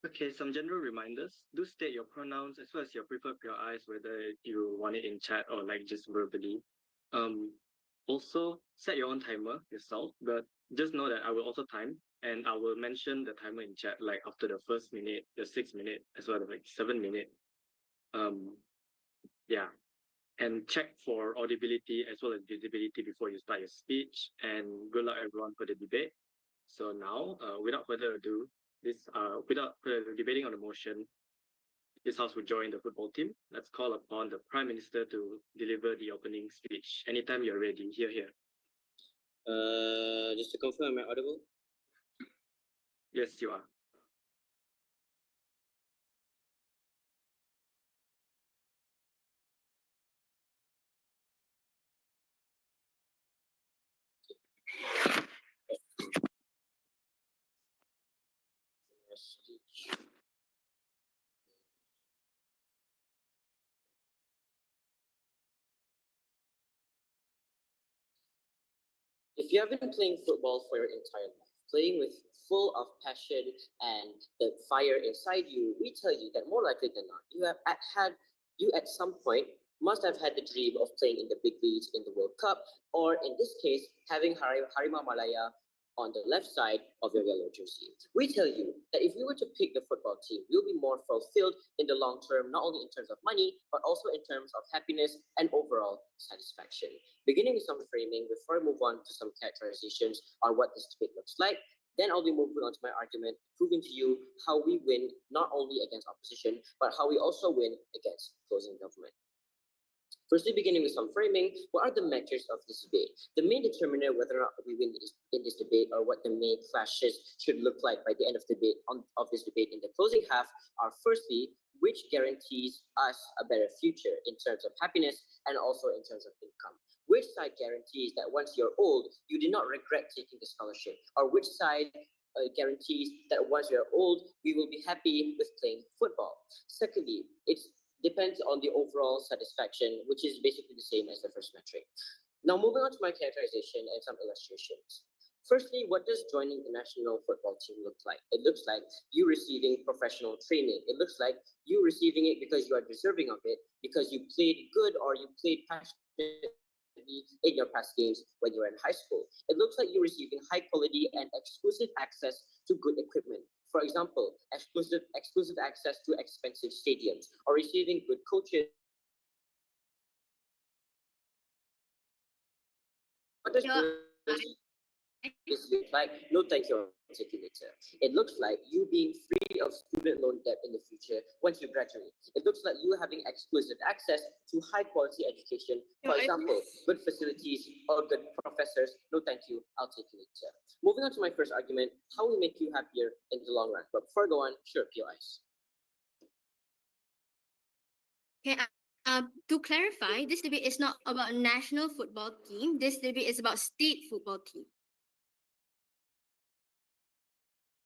Okay, some general reminders. Do state your pronouns as well as your preferred PRIs, whether you want it in chat or like just verbally. Um, Also set your own timer yourself, but just know that I will also time and I will mention the timer in chat like after the first minute, the 6 minute, as well as like 7 minute. Um, yeah, and check for audibility as well as visibility before you start your speech. And good luck everyone for the debate. So now, without further ado, without further debating on the motion, this house will join the football team. Let's call upon the Prime Minister to deliver the opening speech. Anytime you're ready, here. Just to confirm, am I audible? Yes, you are. If you have been playing football for your entire life, playing with full of passion and the fire inside you, we tell you that more likely than not, you at some point must have had the dream of playing in the big leagues in the World Cup, or in this case, having Harimau Malaya on the left side of your yellow jersey. We tell you that if you were to pick the football team, you'll be more fulfilled in the long term, not only in terms of money, but also in terms of happiness and overall satisfaction. Beginning with some framing before I move on to some characterizations on what this debate looks like. Then I'll be moving on to my argument, proving to you how we win not only against opposition, but how we also win against closing government. Firstly, beginning with some framing, what are the metrics of this debate? The main determiner whether or not we win in this debate, or what the main clashes should look like by the end of the debate of this debate in the closing half, are firstly, which guarantees us a better future in terms of happiness and also in terms of income. Which side guarantees that once you're old, you do not regret taking the scholarship, or which side guarantees that once you're old, we will be happy with playing football. Secondly, it's depends on the overall satisfaction, which is basically the same as the first metric. Now, moving on to my characterization and some illustrations. Firstly, what does joining the national football team look like? It looks like you receiving professional training. It looks like you receiving it because you are deserving of it, because you played good or you played passionately in your past games when you were in high school. It looks like you're receiving high quality and exclusive access to good equipment. For example, exclusive access to expensive stadiums, or receiving good coaches or good facilities to play your best football. What does Yeah, this look like? No, thank you. I'll take it later. It looks like you being free of student loan debt in the future once you graduate. It looks like you having exclusive access to high quality education. For example, your good facilities or good professors. No, thank you. I'll take it later. Moving on to my first argument, how will make you happier in the long run. But before I go on, sure, POIs. Okay, to clarify, this debate is not about national football team. This debate is about state football team.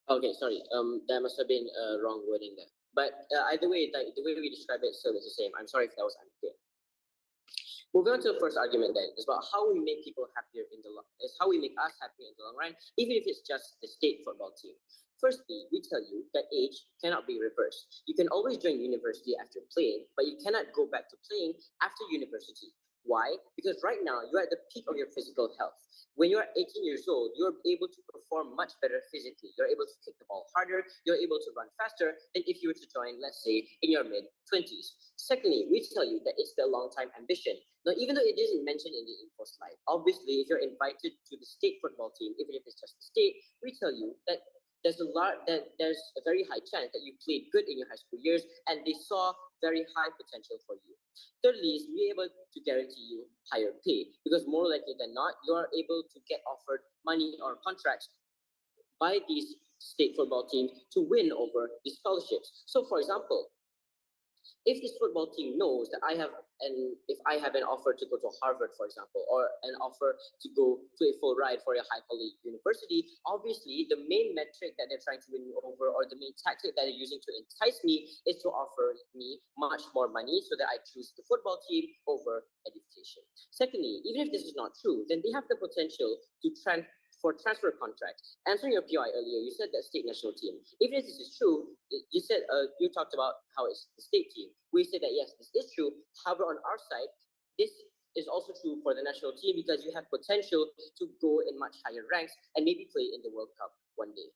Okay, sorry. There must have been a wrong wording there. But either way, the way we describe it still is the same. I'm sorry if that was unclear. Moving on to the first argument then, is about how we make people happier in the long, is how we make us happier in the long run, even if it's just the state football team. Firstly, we tell you that age cannot be reversed. You can always join university after playing, but you cannot go back to playing after university. Why? Because right now you're at the peak of your physical health. When you're 18 years old, you're able to perform much better physically. You're able to kick the ball harder, you're able to run faster than if you were to join, let's say, in your mid 20s. Secondly, we tell you that it's the long time ambition. Now, even though it isn't mentioned in the info slide, obviously, if you're invited to the state football team, even if it's just the state, we tell you that there's a very high chance that you played good in your high school years and they saw very high potential for you. Thirdly, is we able to guarantee you higher pay because more likely than not, you are able to get offered money or contracts by these state football teams to win over these scholarships. So, for example, if this football team knows that if I have an offer to go to Harvard, for example, or an offer to go to a full ride for a high quality university, obviously the main metric that they're trying to win me over, or the main tactic that they're using to entice me, is to offer me much more money so that I choose the football team over education. Secondly, even if this is not true, then they have the potential to transfer for transfer contracts. Answering your PI earlier, you said that state national team. Even if this is true, you said you talked about how it's the state team. We said that yes, this is true. However, on our side, this is also true for the national team because you have potential to go in much higher ranks and maybe play in the World Cup one day.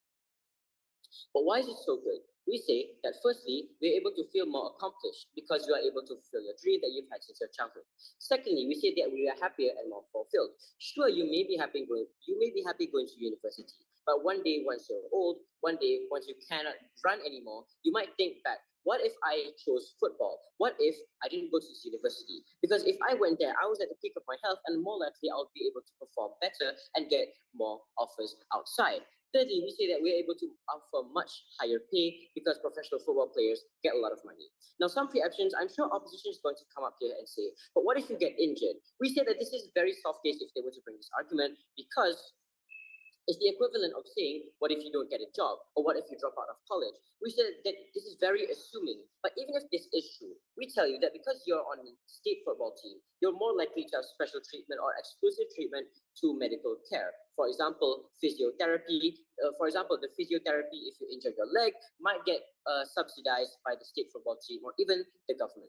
But why is it so good? We say that firstly, we're able to feel more accomplished because you are able to fulfill your dream that you've had since your childhood. Secondly, we say that we are happier and more fulfilled. Sure, you may be happy going to university, but one day once you're old, one day once you cannot run anymore, you might think back, what if I chose football? What if I didn't go to this university? Because if I went there, I was at the peak of my health, and more likely I'll be able to perform better and get more offers outside. Thirdly, we say that we're able to offer much higher pay because professional football players get a lot of money. Now, some preemptions, I'm sure opposition is going to come up here and say, but what if you get injured? We say that this is a very soft case if they were to bring this argument because it's the equivalent of saying, what if you don't get a job? Or what if you drop out of college? We said that this is very assuming. But even if this is true, we tell you that because you're on the state football team, you're more likely to have special treatment or exclusive treatment to medical care. For example, physiotherapy. The physiotherapy, if you injure your leg, might get subsidized by the state football team or even the government.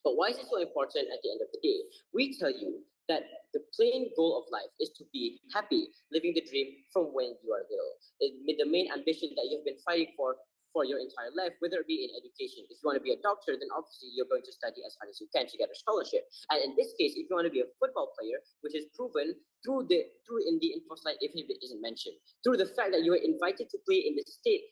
But why is it so important at the end of the day? We tell you that the plain goal of life is to be happy, living the dream from when you are little. The main ambition that you've been fighting for your entire life, whether it be in education. If you want to be a doctor, then obviously you're going to study as hard as you can to get a scholarship. And in this case, if you want to be a football player, which is proven through in the info slide, even if it isn't mentioned, through the fact that you were invited to play in the state,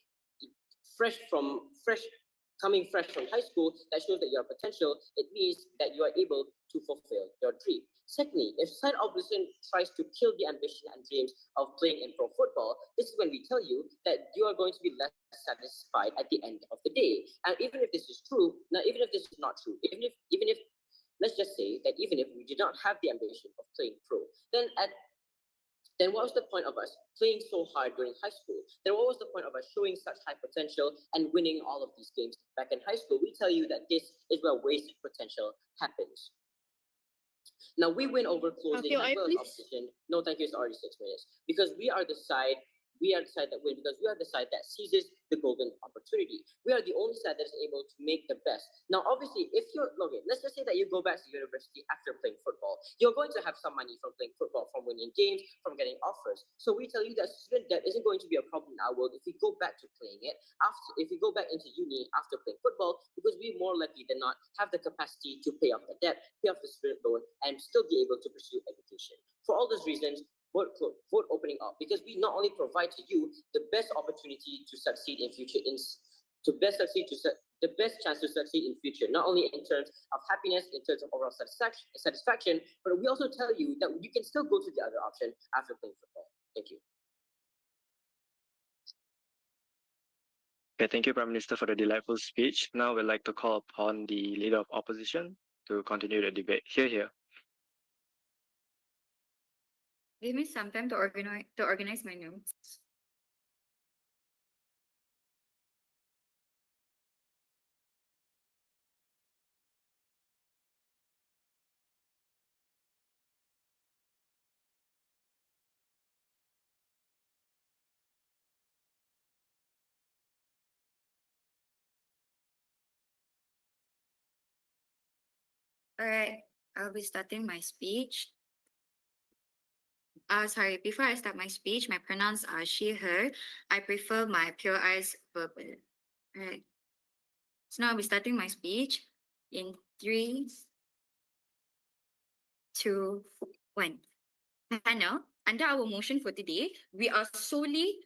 coming fresh from high school, that shows that you have potential. It means that you are able to fulfill your dream. Secondly, if side opposition tries to kill the ambition and dreams of playing in pro football, this is when we tell you that you are going to be less satisfied at the end of the day. And even if this is true, now even if this is not true, even if let's just say that even if we did not have the ambition of playing pro, then what was the point of us playing so hard during high school? Then what was the point of us showing such high potential and winning all of these games back in high school? We tell you that this is where wasted potential happens. Now we win over closing as well as opposition. No, thank you, it's already 6 minutes. Because we are the side that wins, because we are the side that seizes the golden opportunity. We are the only side that is able to make the best. Now, obviously, if you're, okay, let's just say that you go back to university after playing football. You're going to have some money from playing football, from winning games, from getting offers. So we tell you that student debt isn't going to be a problem in our world if we go back to playing it, if we go back into uni after playing football, because we're more likely than not have the capacity to pay off the debt, pay off the student loan, and still be able to pursue education. For all those reasons, vote opening up, because we not only provide to you the best opportunity to succeed in future, the best chance to succeed in future, not only in terms of happiness, in terms of overall satisfaction, but we also tell you that you can still go to the other option after playing football. Thank you. Okay, thank you, Prime Minister, for the delightful speech. Now we'd like to call upon the Leader of Opposition to continue the debate. Here. Give me some time to organize my notes. All right, I'll be starting my speech. Sorry, before I start my speech, my pronouns are she, her. I prefer my pure eyes verbal. All right. So now I'll be starting my speech in 3, 2, 1. Panel, under our motion for today, we are solely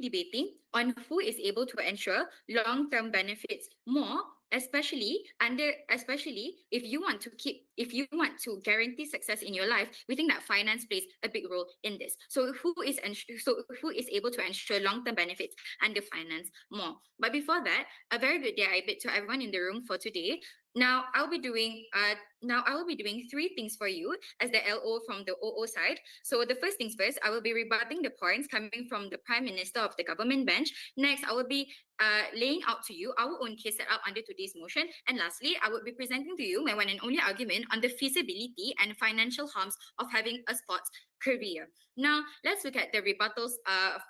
debating on who is able to ensure long-term benefits more, especially if you want to guarantee success in your life. We think that finance plays a big role in this. So who is able to ensure long-term benefits under finance more? But before that, a very good day I bid to everyone in the room for today. Now I'll be doing three things for you as the LO from the OO side. So the first things first, I will be rebutting the points coming from the Prime Minister of the government bench. Next, I will be laying out to you our own case set up under today's motion. And lastly, I will be presenting to you my one and only argument on the feasibility and financial harms of having a sports career. Now, let's look at the rebuttals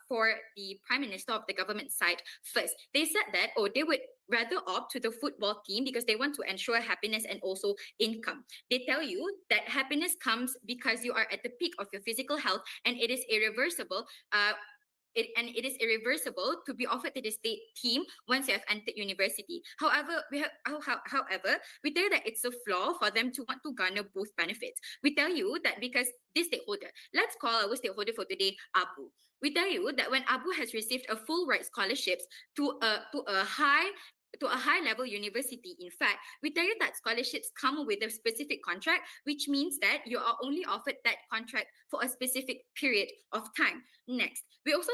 for the Prime Minister of the government side first. They said that, they would rather opt to the football team because they want to ensure happiness and also income. They tell you that happiness comes because you are at the peak of your physical health and it is irreversible. It is irreversible to be offered to the state team once you have entered university. However, we tell you that it's a flaw for them to want to garner both benefits. We tell you that because this stakeholder, let's call our stakeholder for today Abu. We tell you that when Abu has received a full ride scholarships to a high level university, in fact, we tell you that scholarships come with a specific contract, which means that you are only offered that contract for a specific period of time. Next, they also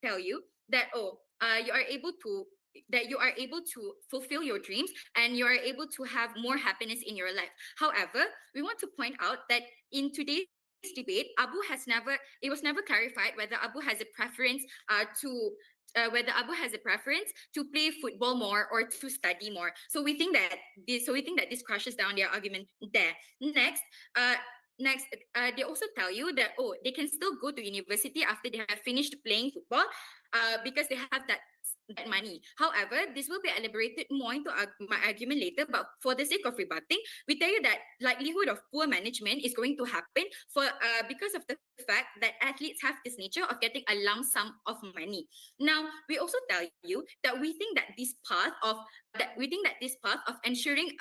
tell you that you are able to fulfill your dreams and you are able to have more happiness in your life. However, we want to point out that in today's debate, it was never clarified whether Abu has a preference to play football more or to study more. So we think that this crushes down their argument there. Next, they also tell you that they can still go to university after they have finished playing football, because they have that money. However, this will be elaborated more into my argument later, but for the sake of rebutting, we tell you that likelihood of poor management is going to happen because of the fact that athletes have this nature of getting a lump sum of money. Now, we also tell you that we think that this path of ensuring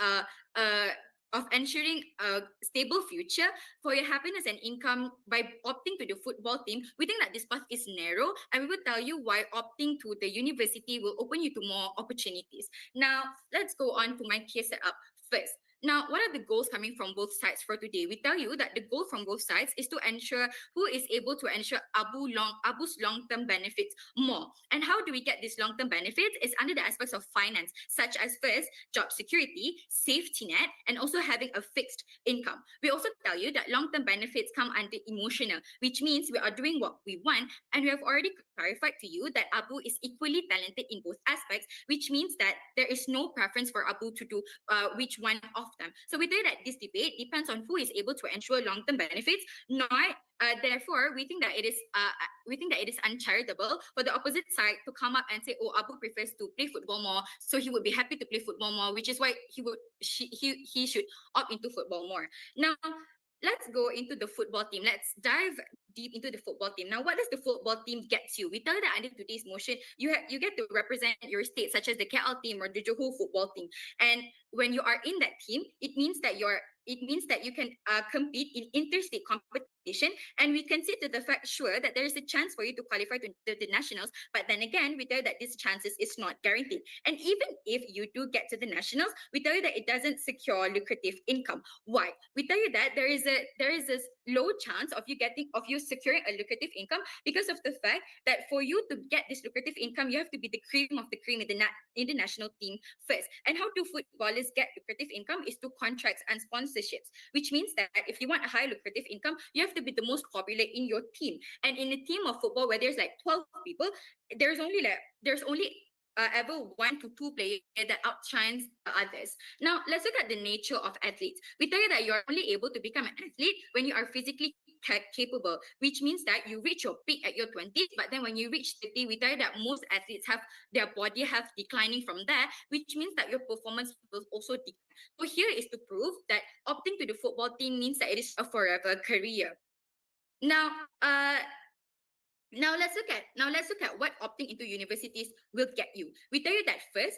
a stable future for your happiness and income by opting to the football team, we think that this path is narrow, and we will tell you why opting to the university will open you to more opportunities. Now, let's go on to my case setup first. Now, what are the goals coming from both sides for today? We tell you that the goal from both sides is to ensure who is able to ensure Abu's long-term benefits more. And how do we get these long-term benefits? It's under the aspects of finance, such as first, job security, safety net, and also having a fixed income. We also tell you that long-term benefits come under emotional, which means we are doing what we want, and we have already clarified to you that Abu is equally talented in both aspects, which means that there is no preference for Abu to do which one of them. So we say that this debate depends on who is able to ensure long-term benefits, therefore we think that it is uncharitable for the opposite side to come up and say, Abu prefers to play football more, so he would be happy to play football more, which is why he should opt into football more. Now, let's go into the football team. Let's dive deep into the football team. Now, what does the football team get you? We tell you that under today's motion, you get to represent your state, such as the KL team or the Johor football team. And when you are in that team, it means that you can compete in interstate competition, and we can see to the fact that there is a chance for you to qualify to the nationals. But then again, we tell you that this chances is not guaranteed. And even if you do get to the nationals, we tell you that it doesn't secure lucrative income. Why? We tell you that there is a low chance of you securing a lucrative income because of the fact that for you to get this lucrative income, you have to be the cream of the cream in the national team first. And how do footballers get lucrative income is through contracts and sponsorships, which means that if you want a high lucrative income, you have to be the most popular in your team. And in a team of football where there's like 12 people, there's only ever 1 to 2 players that outshines the others. Now, let's look at the nature of athletes. We tell you that you're only able to become an athlete when you are physically capable, which means that you reach your peak at your 20s, but then when you reach 30, we tell you that most athletes have their body health declining from there, which means that your performance will also decline. So here is to prove that opting to the football team means that it is a forever career. Now let's look at what opting into universities will get you. We tell you that first,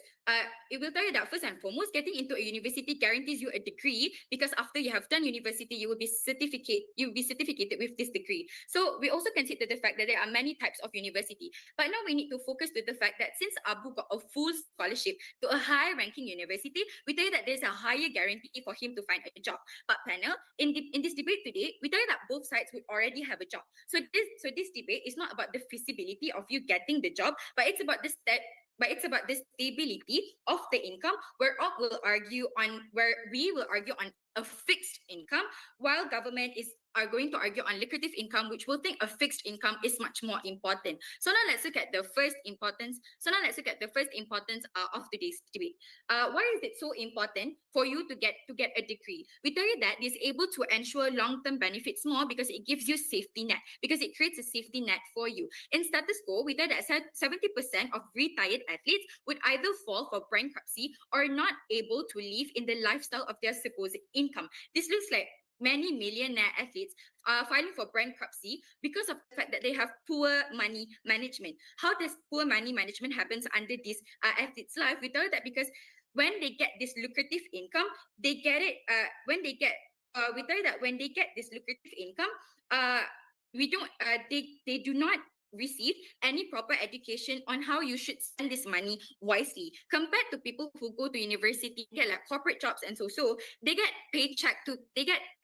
first and foremost, getting into a university guarantees you a degree, because after you have done university, you will be certificated with this degree. So we also consider the fact that there are many types of university. But now we need to focus to the fact that since Abu got a full scholarship to a high-ranking university, we tell you that there's a higher guarantee for him to find a job. But panel, in this debate today, we tell you that both sides would already have a job. So this debate is not about the feasibility of you getting the job, but it's about but it's about the stability of the income, where we will argue on a fixed income, while government are going to argue on lucrative income, which will think a fixed income is much more important. So now let's look at the first importance. Of today's debate. Why is it so important for you to get a degree? We tell you that it's able to ensure long-term benefits more because it gives you safety net, because it creates a safety net for you. In status quo, we tell that 70% of retired athletes would either fall for bankruptcy or not able to live in the lifestyle of their supposed income. This looks like many millionaire athletes are filing for bankruptcy because of the fact that they have poor money management. How does poor money management happens under this athlete's life? We tell that because when they get this lucrative income, they get it we tell that when they get this lucrative income, they do not receive any proper education on how you should spend this money wisely, compared to people who go to university, get like corporate jobs and so they get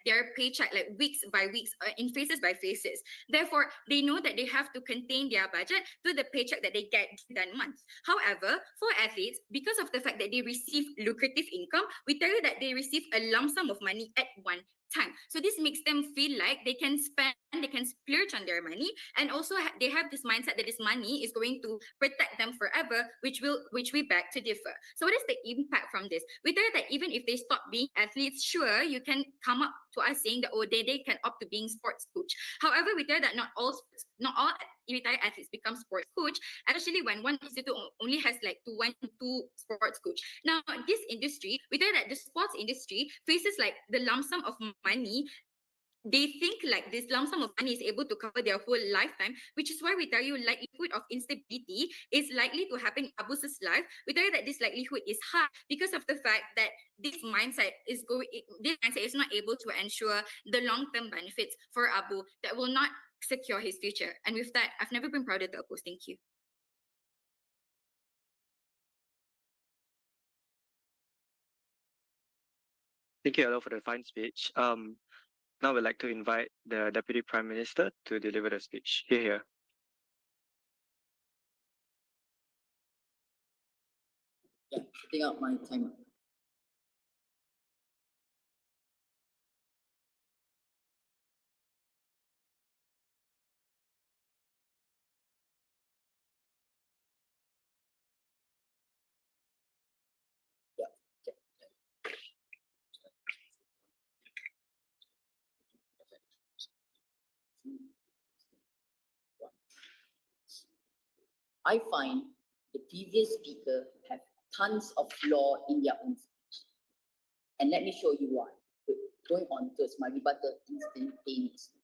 their paycheck like weeks by weeks, in phases by phases. Therefore, they know that they have to contain their budget to the paycheck that they get that month. However, for athletes, because of the fact that they receive lucrative income, we tell you that they receive a lump sum of money at one time. So this makes them feel like they can splurge on their money, and also they have this mindset that this money is going to protect them forever, which we beg to differ. So what is the impact from this? We tell that even if they stop being athletes, sure, you can come up to us saying that they can opt to being sports coach. However, we tell that not all retired athletes become sports coach, especially when one institute only has like two sports coach. Now, this industry, we tell that the sports industry faces like the lump sum of money. They think like this lump sum of money is able to cover their whole lifetime, which is why we tell you likelihood of instability is likely to happen in Abu's life. We tell you that this likelihood is high because of the fact that this mindset is not able to ensure the long-term benefits for Abu, that will not secure his future. And with that, I've never been prouder to oppose. Thank you. Thank you, Ella, for the fine speech. Now we'd like to invite the Deputy Prime Minister to deliver the speech. Here. Yeah, setting up my timer. I find the previous speaker have tons of flaw in their own speech. And let me show you why. Going on to my rebuttal instantaneously.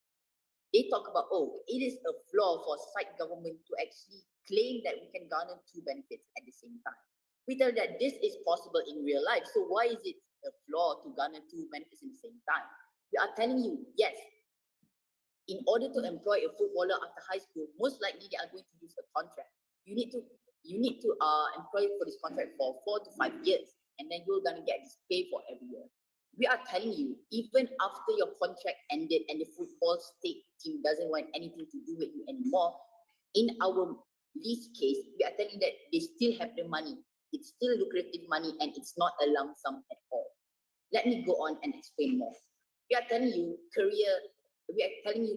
They talk about, it is a flaw for site government to actually claim that we can garner two benefits at the same time. We tell that this is possible in real life. So why is it a flaw to garner two benefits at the same time? We are telling you, yes, in order to employ a footballer after high school, most likely they are going to use a contract. You need to employ for this contract for 4 to 5 years, and then you're gonna get this pay for every year. We are telling you, even after your contract ended and the football state team doesn't want anything to do with you anymore, in our lease case, we are telling that they still have the money. It's still lucrative money, and it's not a lump sum at all. Let me go on and explain more. We are telling you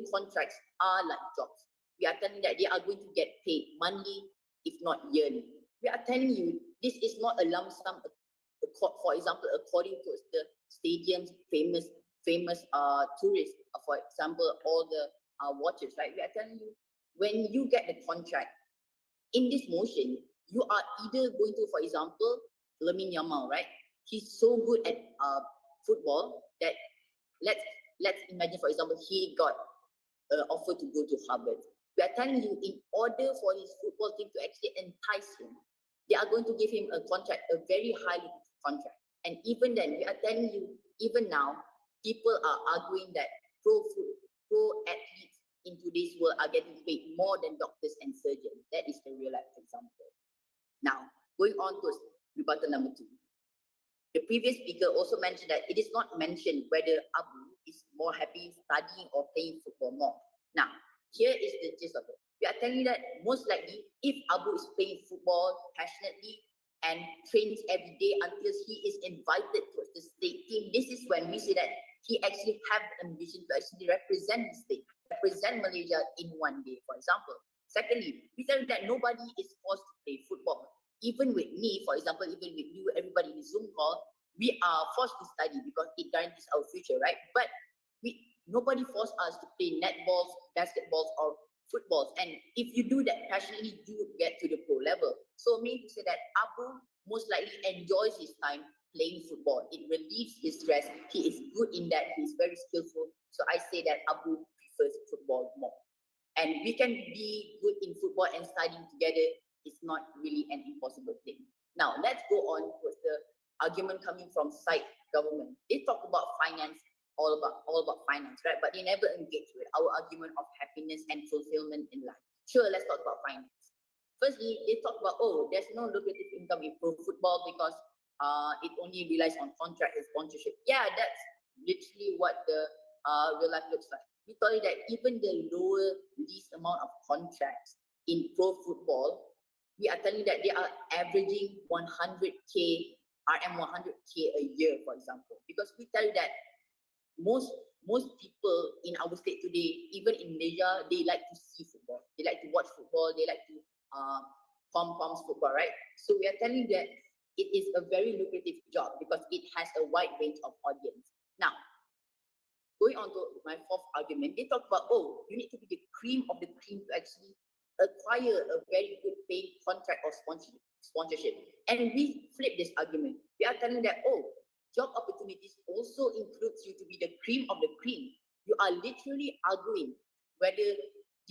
contracts are like jobs. We are telling that they are going to get paid monthly, if not yearly. We are telling you this is not a lump sum. For example, according to the stadium's famous tourists, for example, all the watches, right? We are telling you, when you get the contract, in this motion, you are either going to, for example, Lamine Yamal, right? He's so good at football that let's imagine, for example, he got offer to go to Harvard. We are telling you, in order for his football team to actually entice him, they are going to give him a contract, a very highly contract. And even then, we are telling you, even now, people are arguing that pro athletes in today's world are getting paid more than doctors and surgeons. That is the real life example. Now, going on to rebuttal number 2. The previous speaker also mentioned that it is not mentioned whether Abu is more happy studying or playing football more. Now, here is the gist of it. We are telling you that most likely, if Abu is playing football passionately and trains every day until he is invited to the state team, this is when we say that he actually have the ambition to actually represent the state, represent Malaysia in one day, for example. Secondly, we tell you that nobody is forced to play football. Even with me, for example, even with you, everybody in the Zoom call, we are forced to study because it guarantees our future, right? But nobody forced us to play netballs, basketballs, or footballs. And if you do that passionately, you would get to the pro level. So maybe to say that Abu most likely enjoys his time playing football. It relieves his stress. He is good in that. He's very skillful. So I say that Abu prefers football more. And we can be good in football and studying together. It's not really an impossible thing. Now, let's go on with the argument coming from side government. They talk about finance, all about finance, right? But they never engage with our argument of happiness and fulfillment in life. Sure, let's talk about finance. Firstly, they talk about, oh, there's no lucrative income in pro football because it only relies on contract and sponsorship. Yeah, that's literally what the real life looks like. We tell you that even the lower least amount of contracts in pro football, we are telling you that they are averaging 100K, RM 100K a year, for example. Because we tell you that most people in our state today, even in Malaysia, they like to see football. They like to watch football. They like to pom-poms football, right? So we are telling you that it is a very lucrative job because it has a wide range of audience. Now, going on to my fourth argument, they talk about, oh, you need to be the cream of the cream to actually acquire a very good paying contract or sponsorship. And we flip this argument. We are telling that, oh, job opportunities also includes you to be the cream of the cream. You are literally arguing whether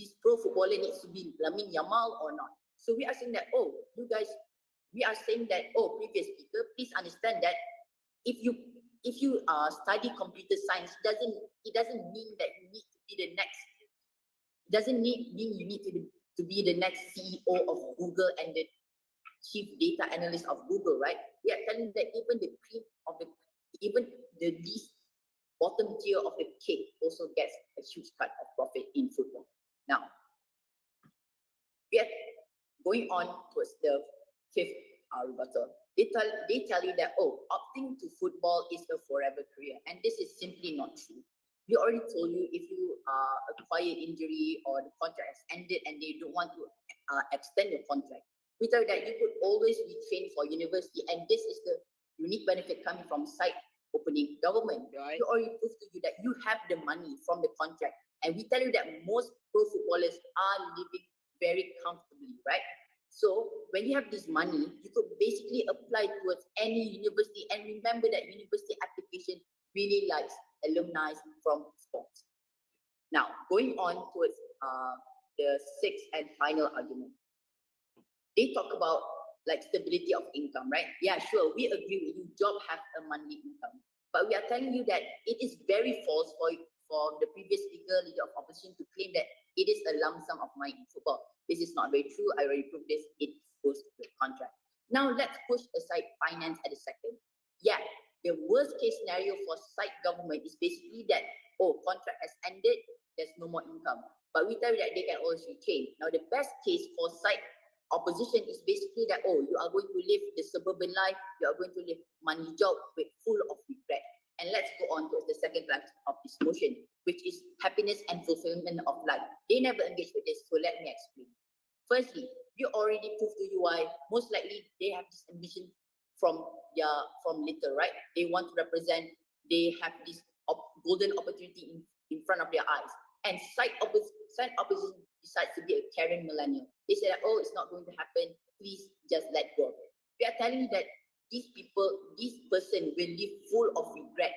this pro footballer needs to be Lamine Yamal or not. So we are saying that, oh, you guys, we are saying that, oh, previous speaker, please understand that if you study computer science, it doesn't mean that you need to be the next. It doesn't mean you need to be the next CEO of Google and the chief data analyst of Google, right? We are telling that even the least bottom tier of the cake also gets a huge cut of profit in football. Now, we are going on towards the fifth rebuttal. They tell you that, oh, opting to football is a forever career, and this is simply not true. We already told you if you acquire injury or the contract has ended and they don't want to extend your contract, we tell you that you could always retrain for university, and this is the unique benefit coming from site opening government. Right. We already proved to you that you have the money from the contract, and we tell you that most pro footballers are living very comfortably, right? So when you have this money, you could basically apply towards any university, and remember that university application really likes alumni from sports. Now, going on towards the sixth and final argument. They talk about like stability of income, right? Yeah, sure, we agree with you, job have a monthly income. But we are telling you that it is very false for the previous speaker, leader of opposition, to claim that it is a lump sum of money in football. This is not very true. I already proved this. It goes to the contract. Now let's push aside finance at a second. Yeah, the worst case scenario for site government is basically that, oh, contract has ended, there's no more income. But we tell you that they can always retain. Now the best case for site opposition is basically that, oh, you are going to live the suburban life, you are going to live money job with full of regret. And let's go on to the second class of this motion, which is happiness and fulfillment of life. They never engage with this, so let me explain. Firstly, we already proved to you why most likely they have this ambition from little, right? They want to represent, they have this golden opportunity in front of their eyes. And side opposition decides to be a caring millennial. They say that, oh, it's not going to happen, please just let go of it. We are telling you that these person will live full of regret.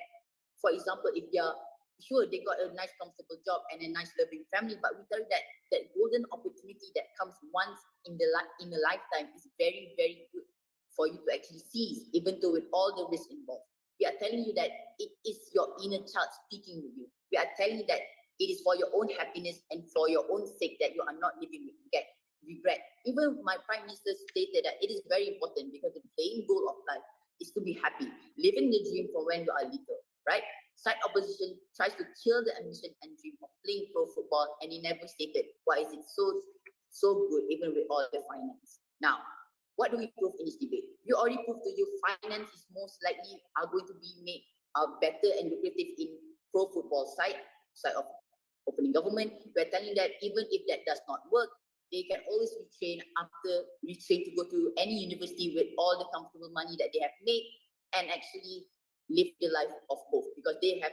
For example, if they are sure they got a nice comfortable job and a nice loving family, but we tell you that that golden opportunity that comes once in a lifetime is very, very good for you to actually seize, even though with all the risks involved. We are telling you that it is your inner child speaking with you. We are telling you that it is for your own happiness and for your own sake that you are not living with regret. Even my prime minister stated that it is very important because the main goal of life is to be happy, living the dream for when you are little, right? Side opposition tries to kill the ambition and dream of playing pro football, and he never stated why is it so so good even with all the finance. Now, what do we prove in this debate? We already proved to you finance is most likely are going to be made better and lucrative in pro football side of opening government. We're telling that even if that does not work, they can always retrain to go to any university with all the comfortable money that they have made and actually live the life of both because they have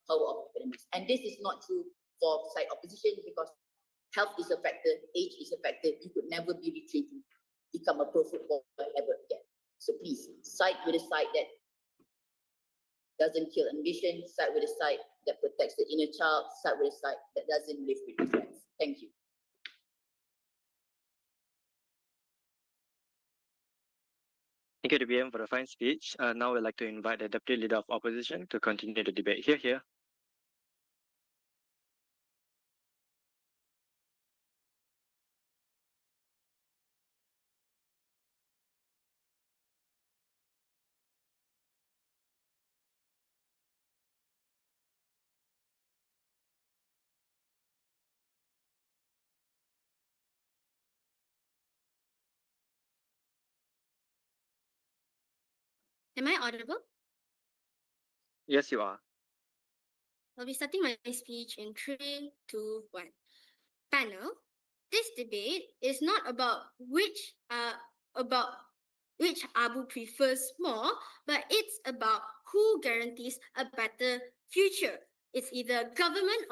power of academics. And this is not true for side opposition because health is a factor, age is a factor. You could never be retrained to become a pro footballer ever again. So please, side with a side that doesn't kill ambition, side with a side that protects the inner child, side with a side that doesn't live with regrets. Thank you. Thank you, DBM, for the fine speech. Now we'd like to invite the Deputy Leader of Opposition to continue the debate. Here. Am I audible? Yes, you are. I'll be starting my speech in 3, 2, 1. Panel, this debate is not about which Abu prefers more, but it's about who guarantees a better future. It's either government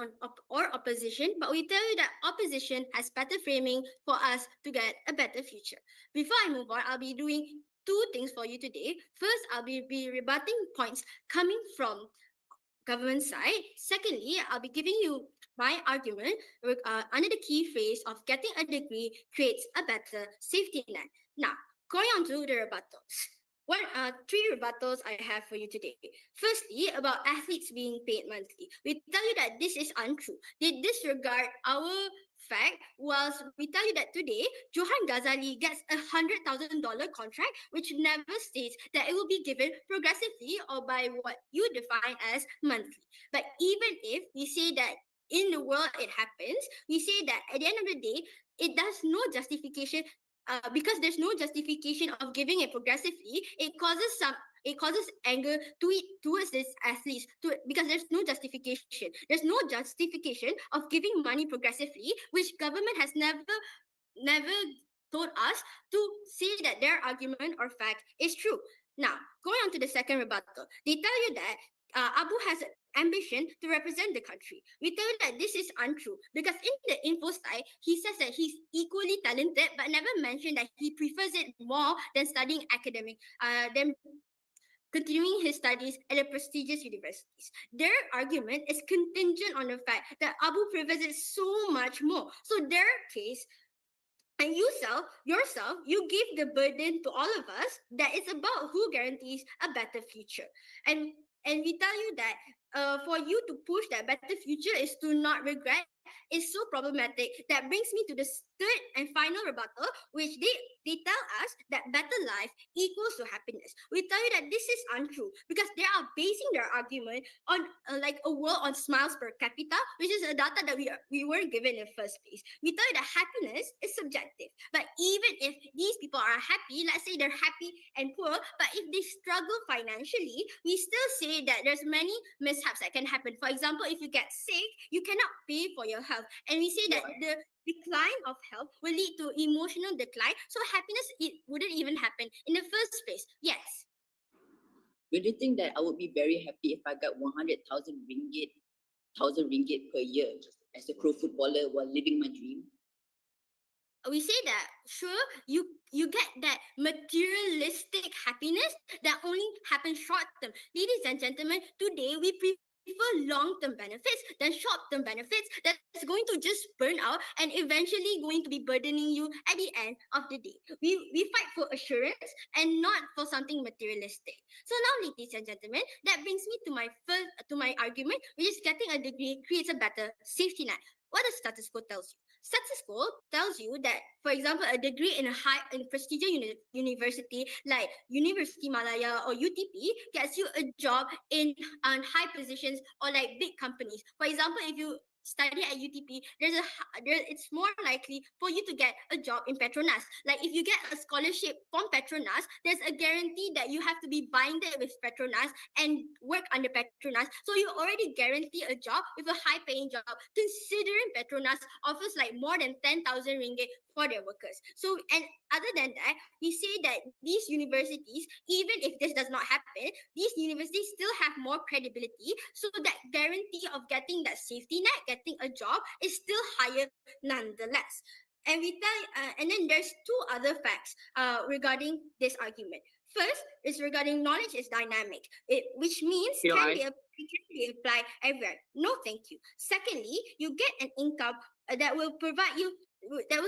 or opposition, but we tell you that opposition has better framing for us to get a better future. Before I move on, I'll be doing two things for you today. First, I'll be rebutting points coming from government side. Secondly, I'll be giving you my argument under the key phrase of getting a degree creates a better safety net. Now, going on to the rebuttals. What are 3 rebuttals I have for you today? Firstly, about athletes being paid monthly. We tell you that this is untrue. They disregard our fact, whilst we tell you that today, Johan Ghazali gets $100,000 contract, which never states that it will be given progressively or by what you define as monthly. But even if we say that in the world it happens, we say that at the end of the day, it does no justification. Because there's no justification of giving it progressively, it causes anger towards these athletes because there's no justification. There's no justification of giving money progressively, which government has never told us to say that their argument or fact is true. Now, going on to the second rebuttal, they tell you that Abu has ambition to represent the country. We tell you that this is untrue because in the info side, he says that he's equally talented but never mentioned that he prefers it more than studying than continuing his studies at the prestigious universities. Their argument is contingent on the fact that Abu prefers it so much more. So their case, and yourself, you give the burden to all of us that it's about who guarantees a better future. And we tell you that for you to push that better future is to not regret is so problematic. That brings me to the third and final rebuttal, which they tell us that better life equals to happiness. We tell you that this is untrue because they are basing their argument on like a world on smiles per capita, which is a data that we weren't given in the first place. We tell you that happiness is subjective, but even if these people are happy, let's say they're happy and poor, but if they struggle financially, we still say that there's many mishaps that can happen. For example, if you get sick, you cannot pay for your health, and we say that the decline of health will lead to emotional decline, so happiness wouldn't even happen in the first place. Yes. Would you think that I would be very happy if I got 100,000 ringgit per year as a pro footballer while living my dream? We say that sure, you get that materialistic happiness that only happens short term. Ladies and gentlemen, today we prefer long-term benefits than short-term benefits that's going to just burn out and eventually going to be burdening you at the end of the day. We fight for assurance and not for something materialistic. So now, ladies and gentlemen, that brings me to my argument, which is getting a degree creates a better safety net. What does status quo tells you? Status quo tells you that, for example, a degree in a prestigious university like University Malaya or UTP gets you a job in high positions or like big companies. For example, if you study at UTP, it's more likely for you to get a job in Petronas. Like if you get a scholarship from Petronas, there's a guarantee that you have to be binded with Petronas and work under Petronas. So you already guarantee a job with a high paying job, considering Petronas offers like more than 10,000 ringgit for their workers. So, and other than that, we say that these universities, even if this does not happen, these universities still have more credibility. So that guarantee of getting that safety net, getting a job, is still higher nonetheless. And and then there's two other facts regarding this argument. First is regarding knowledge is dynamic, which means can be applied everywhere. No, thank you. Secondly, you get an income that will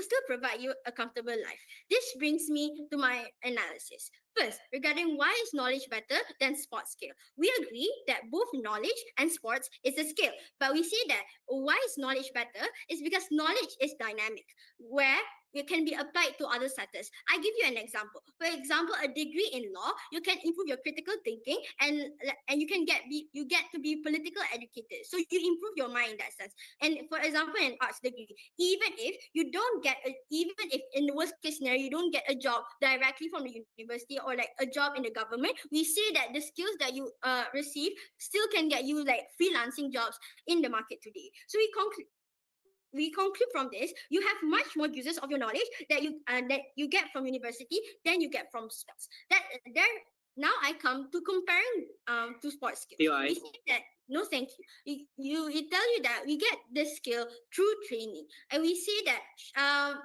still provide you a comfortable life. This brings me to my analysis. First, regarding why is knowledge better than sports skill? We agree that both knowledge and sports is a skill, but we say that why is knowledge better is because knowledge is dynamic, where it can be applied to other sectors. I give you an example. For example, a degree in law, you can improve your critical thinking, and you get to be political educated. So you improve your mind in that sense. And for example, an arts degree, even if in the worst case scenario you don't get a job directly from the university or like a job in the government, we say that the skills that you receive still can get you like freelancing jobs in the market today. So we conclude from this, you have much more uses of your knowledge that you get from university than you get from sports. Now I come to comparing to sports skills. We say that no, thank you. We tell you that we get this skill through training, and we say that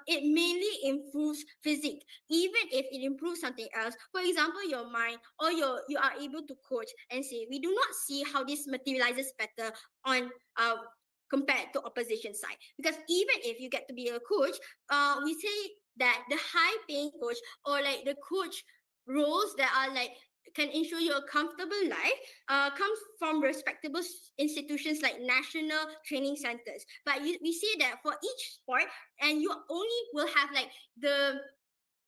it mainly improves physique, even if it improves something else. For example, your mind, or you are able to coach and say, we do not see how this materializes better on compared to opposition side, because even if you get to be a coach, we say that the high paying coach or like the coach roles that are like can ensure you a comfortable life comes from respectable institutions like national training centers. But we say that for each sport, and you only will have like the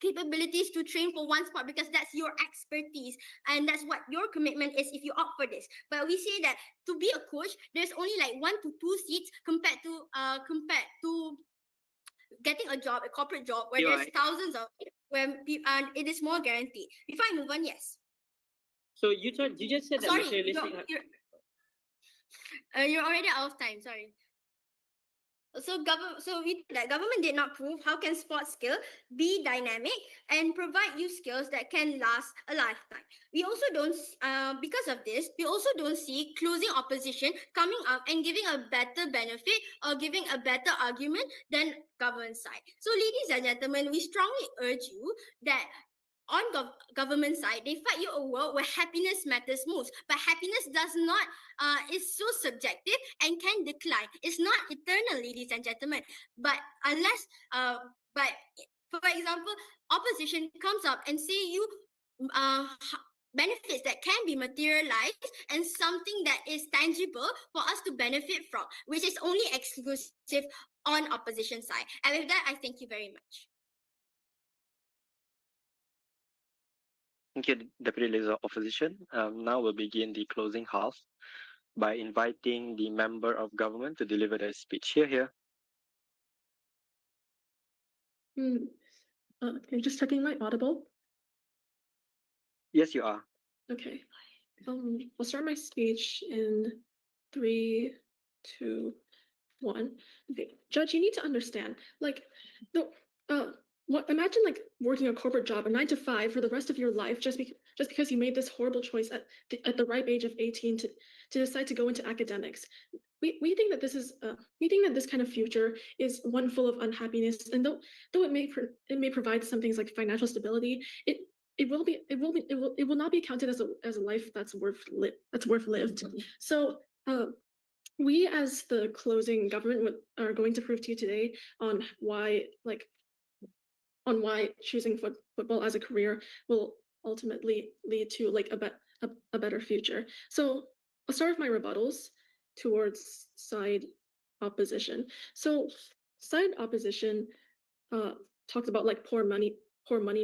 capabilities to train for one sport because that's your expertise and that's what your commitment is if you opt for this. But we say that to be a coach, there's only like 1 to 2 seats compared to getting a job, a corporate job where there's thousands of and it is more guaranteed. Before I move on, yes. So you just said that Sorry, materialistic. you're already out of time. Sorry. So government did not prove how can sports skill be dynamic and provide you skills that can last a lifetime. We also don't, because of this, we also don't see closing opposition coming up and giving a better benefit or giving a better argument than government side. So ladies and gentlemen, we strongly urge you that on government side, they fight you a world where happiness matters most. But happiness does not, is so subjective and can decline. It's not eternal, ladies and gentlemen. But unless, but for example, opposition comes up and say you benefits that can be materialized and something that is tangible for us to benefit from, which is only exclusive on opposition side. And with that, I thank you very much. Thank you, Deputy Leader of Opposition. Now we'll begin the closing half by inviting the member of government to deliver their speech. Here. Okay, just checking my audible. Yes, you are. Okay. I'll start my speech in 3, 2, 1. Okay, Judge, you need to understand, like, imagine like working a corporate job, a 9 to 5 for the rest of your life, just because you made this horrible choice at the ripe age of 18 to decide to go into academics. We think that this kind of future is one full of unhappiness, and though it may provide some things like financial stability, it will not be counted as a life that's worth lived. So we as the closing government are going to prove to you today on why choosing football as a career will ultimately lead to like a better future. So I'll start with my rebuttals towards side opposition. So side opposition talks about like poor money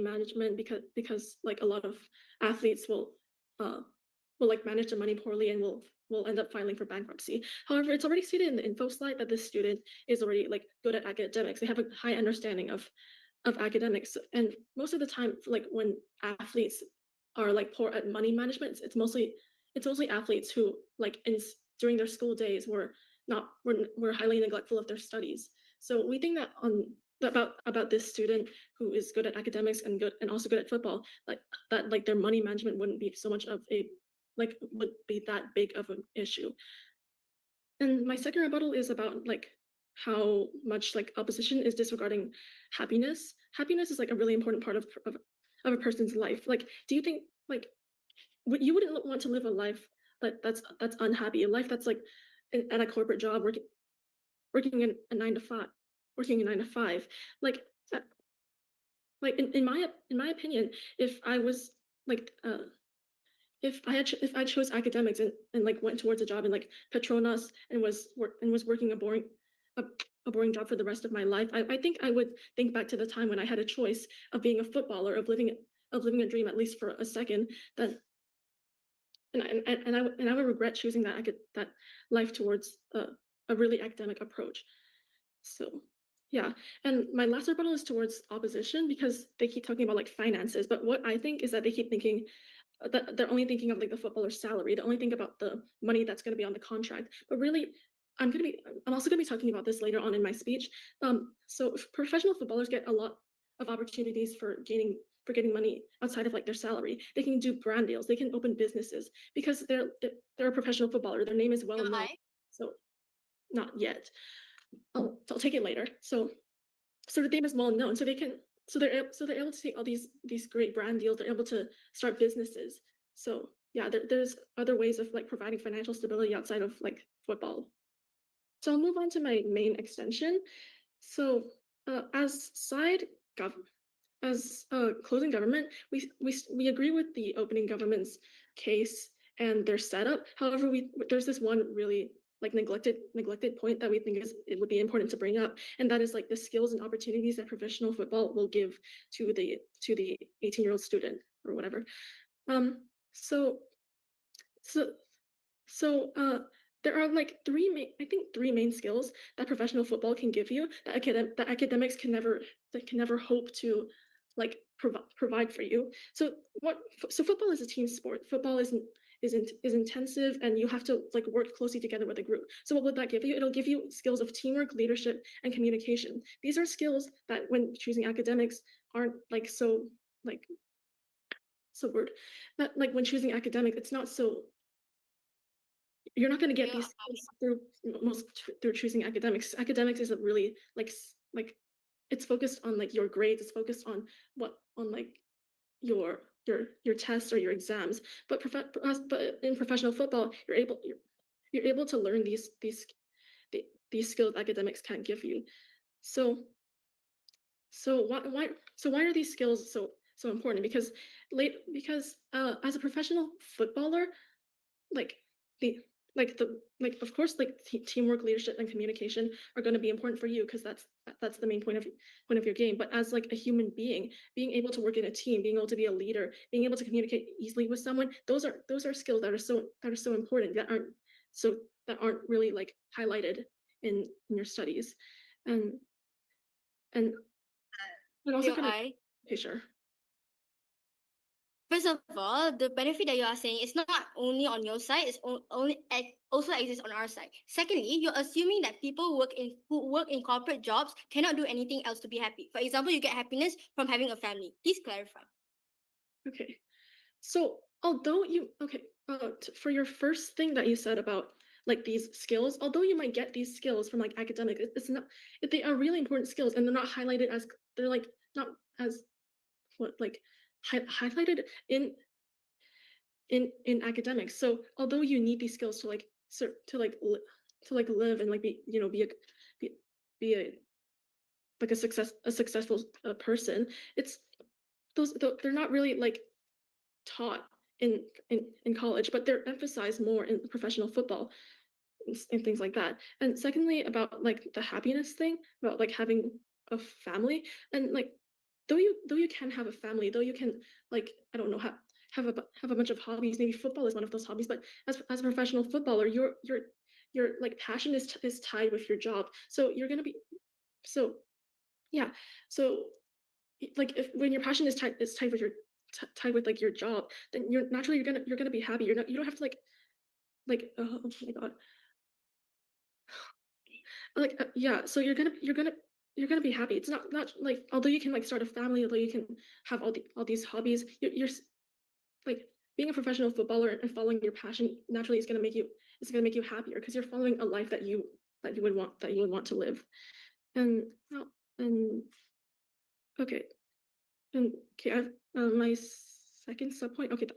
management because like a lot of athletes will like manage their money poorly and will will end up filing for bankruptcy. However, it's already stated in the info slide that this student is already like good at academics. They have a high understanding of academics, and most of the time, like when athletes are like poor at money management, it's mostly athletes who like during their school days were highly neglectful of their studies. So we think that about this student who is good at academics and also good at football, like that like their money management wouldn't be so much of a would be that big of an issue. And my second rebuttal is about like how much like opposition is disregarding happiness. Happiness is like a really important part of a person's life. Like, do you think like you wouldn't want to live a life that's unhappy, a life that's like at a corporate job, working in a 9 to 5, like like in my opinion, if I was like if I chose academics and like went towards a job in like Petronas and was working a boring job for the rest of my life, I think I would think back to the time when I had a choice of being a footballer, of living a dream at least for a second, that and I would regret choosing that life towards a really academic approach. So yeah, and my last rebuttal is towards opposition, because they keep talking about like finances, but what I think is that they keep thinking that they're only thinking of like the footballer's salary. They only think about the money that's going to be on the contract. But really, I'm also going to be talking about this later on in my speech. So professional footballers get a lot of opportunities for getting money outside of like their salary. They can do brand deals. They can open businesses because they're a professional footballer. Their name is well known. So not yet. I'll take it later. So the name is well known. So they're able to take all these great brand deals. They're able to start businesses. So yeah, there's other ways of like providing financial stability outside of like football. So I'll move on to my main extension. So as closing government, we agree with the opening government's case and their setup. However, there's this one really like neglected point that we think it would be important to bring up, and that is like the skills and opportunities that professional football will give to the 18-year-old student or whatever. So there are like three main skills that professional football can give you that academics can never hope to like provide for you. So football is a team sport. Football is intensive, and you have to like work closely together with a group. So what would that give you? It'll give you skills of teamwork, leadership, and communication. These are skills that when choosing academics aren't like so like that like when choosing academic, it's not so, you're not going to get these skills through choosing academics. Academics isn't really like it's focused on like your grades. It's focused on like your tests or your exams. But in professional football, you're able to learn these skills academics can't give you. So why are these skills so important? Because as a professional footballer, of course teamwork, leadership, and communication are going to be important for you, because that's the main point of your game. But as like a human being able to work in a team, being able to be a leader, being able to communicate easily with someone, those are skills that are so important, that aren't really like highlighted in your studies. And also okay, sure. First of all, the benefit that you are saying is not only on your side, it's also exists on our side. Secondly, you're assuming that people who work in corporate jobs cannot do anything else to be happy. For example, you get happiness from having a family. Please clarify. Okay, so although for your first thing that you said about like these skills, although you might get these skills from like academic, it's not, they are really important skills, and they're not highlighted as, they're like not as highlighted in academics. So although you need these skills to live and like be a successful person, they're not really like taught in college, but they're emphasized more in professional football and things like that. And secondly, about like the happiness thing, about like having a family, and like though you can have a family, though you can like, I don't know, have a bunch of hobbies. Maybe football is one of those hobbies, but as a professional footballer, your like passion is tied with your job. So you're gonna be so yeah. So like if when your passion is tied with your tied with like your job, then you're naturally you're gonna be happy. You don't have to oh my god, yeah. So you're gonna be happy. It's not like, although you can like start a family, although you can have all these hobbies, like being a professional footballer and following your passion naturally is gonna make you happier because you're following a life that you would want to live. And and okay. And okay, my second subpoint. Okay,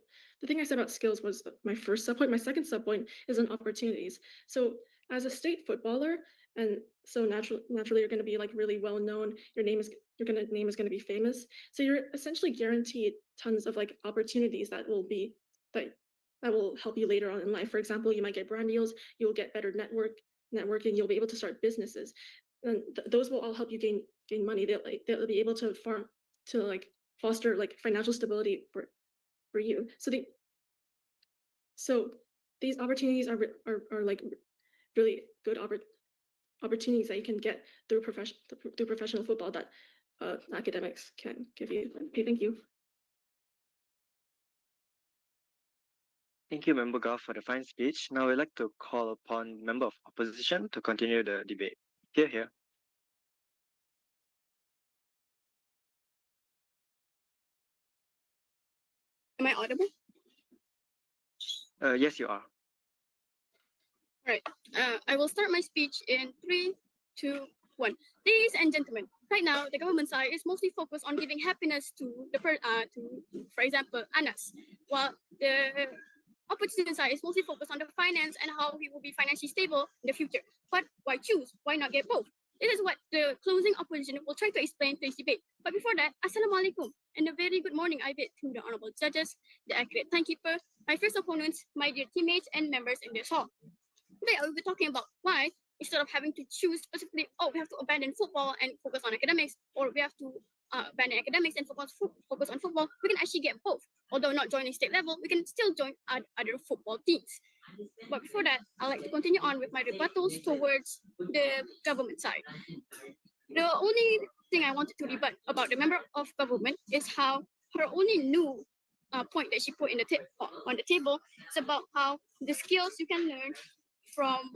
the thing I said about skills was my first subpoint. My second subpoint is on opportunities. So as a state footballer, and so naturally you're going to be like really well known. Your name is going to be famous. So you're essentially guaranteed tons of like opportunities that will help you later on in life. For example, you might get brand deals. You'll get better networking. You'll be able to start businesses, and those will all help you gain money. They'll be able to foster like financial stability for you. So these opportunities are like really good opportunities that you can get through professional football that academics can give you. Okay, thank you. Thank you, Member Goff, for the fine speech. Now we'd like to call upon Member of Opposition to continue the debate. Here. Am I audible? Yes, you are. Right. I will start my speech in 3, 2, 1. Ladies and gentlemen, right now the government side is mostly focused on giving happiness to for example, Anas, while the opposition side is mostly focused on the finance and how he will be financially stable in the future. But why choose? Why not get both? This is what the closing opposition will try to explain to this debate. But before that, Assalamualaikum and a very good morning I bid to the honorable judges, the accurate timekeeper, my first opponents, my dear teammates and members in this hall. Today I will be talking about why, instead of having to choose specifically, oh, we have to abandon football and focus on academics, or we have to abandon academics and focus on football, we can actually get both. Although not joining state level, we can still join other football teams. But before that, I'd like to continue on with my rebuttals towards the government side. The only thing I wanted to rebut about the member of government is how her only new point that she put on the table is about how the skills you can learn from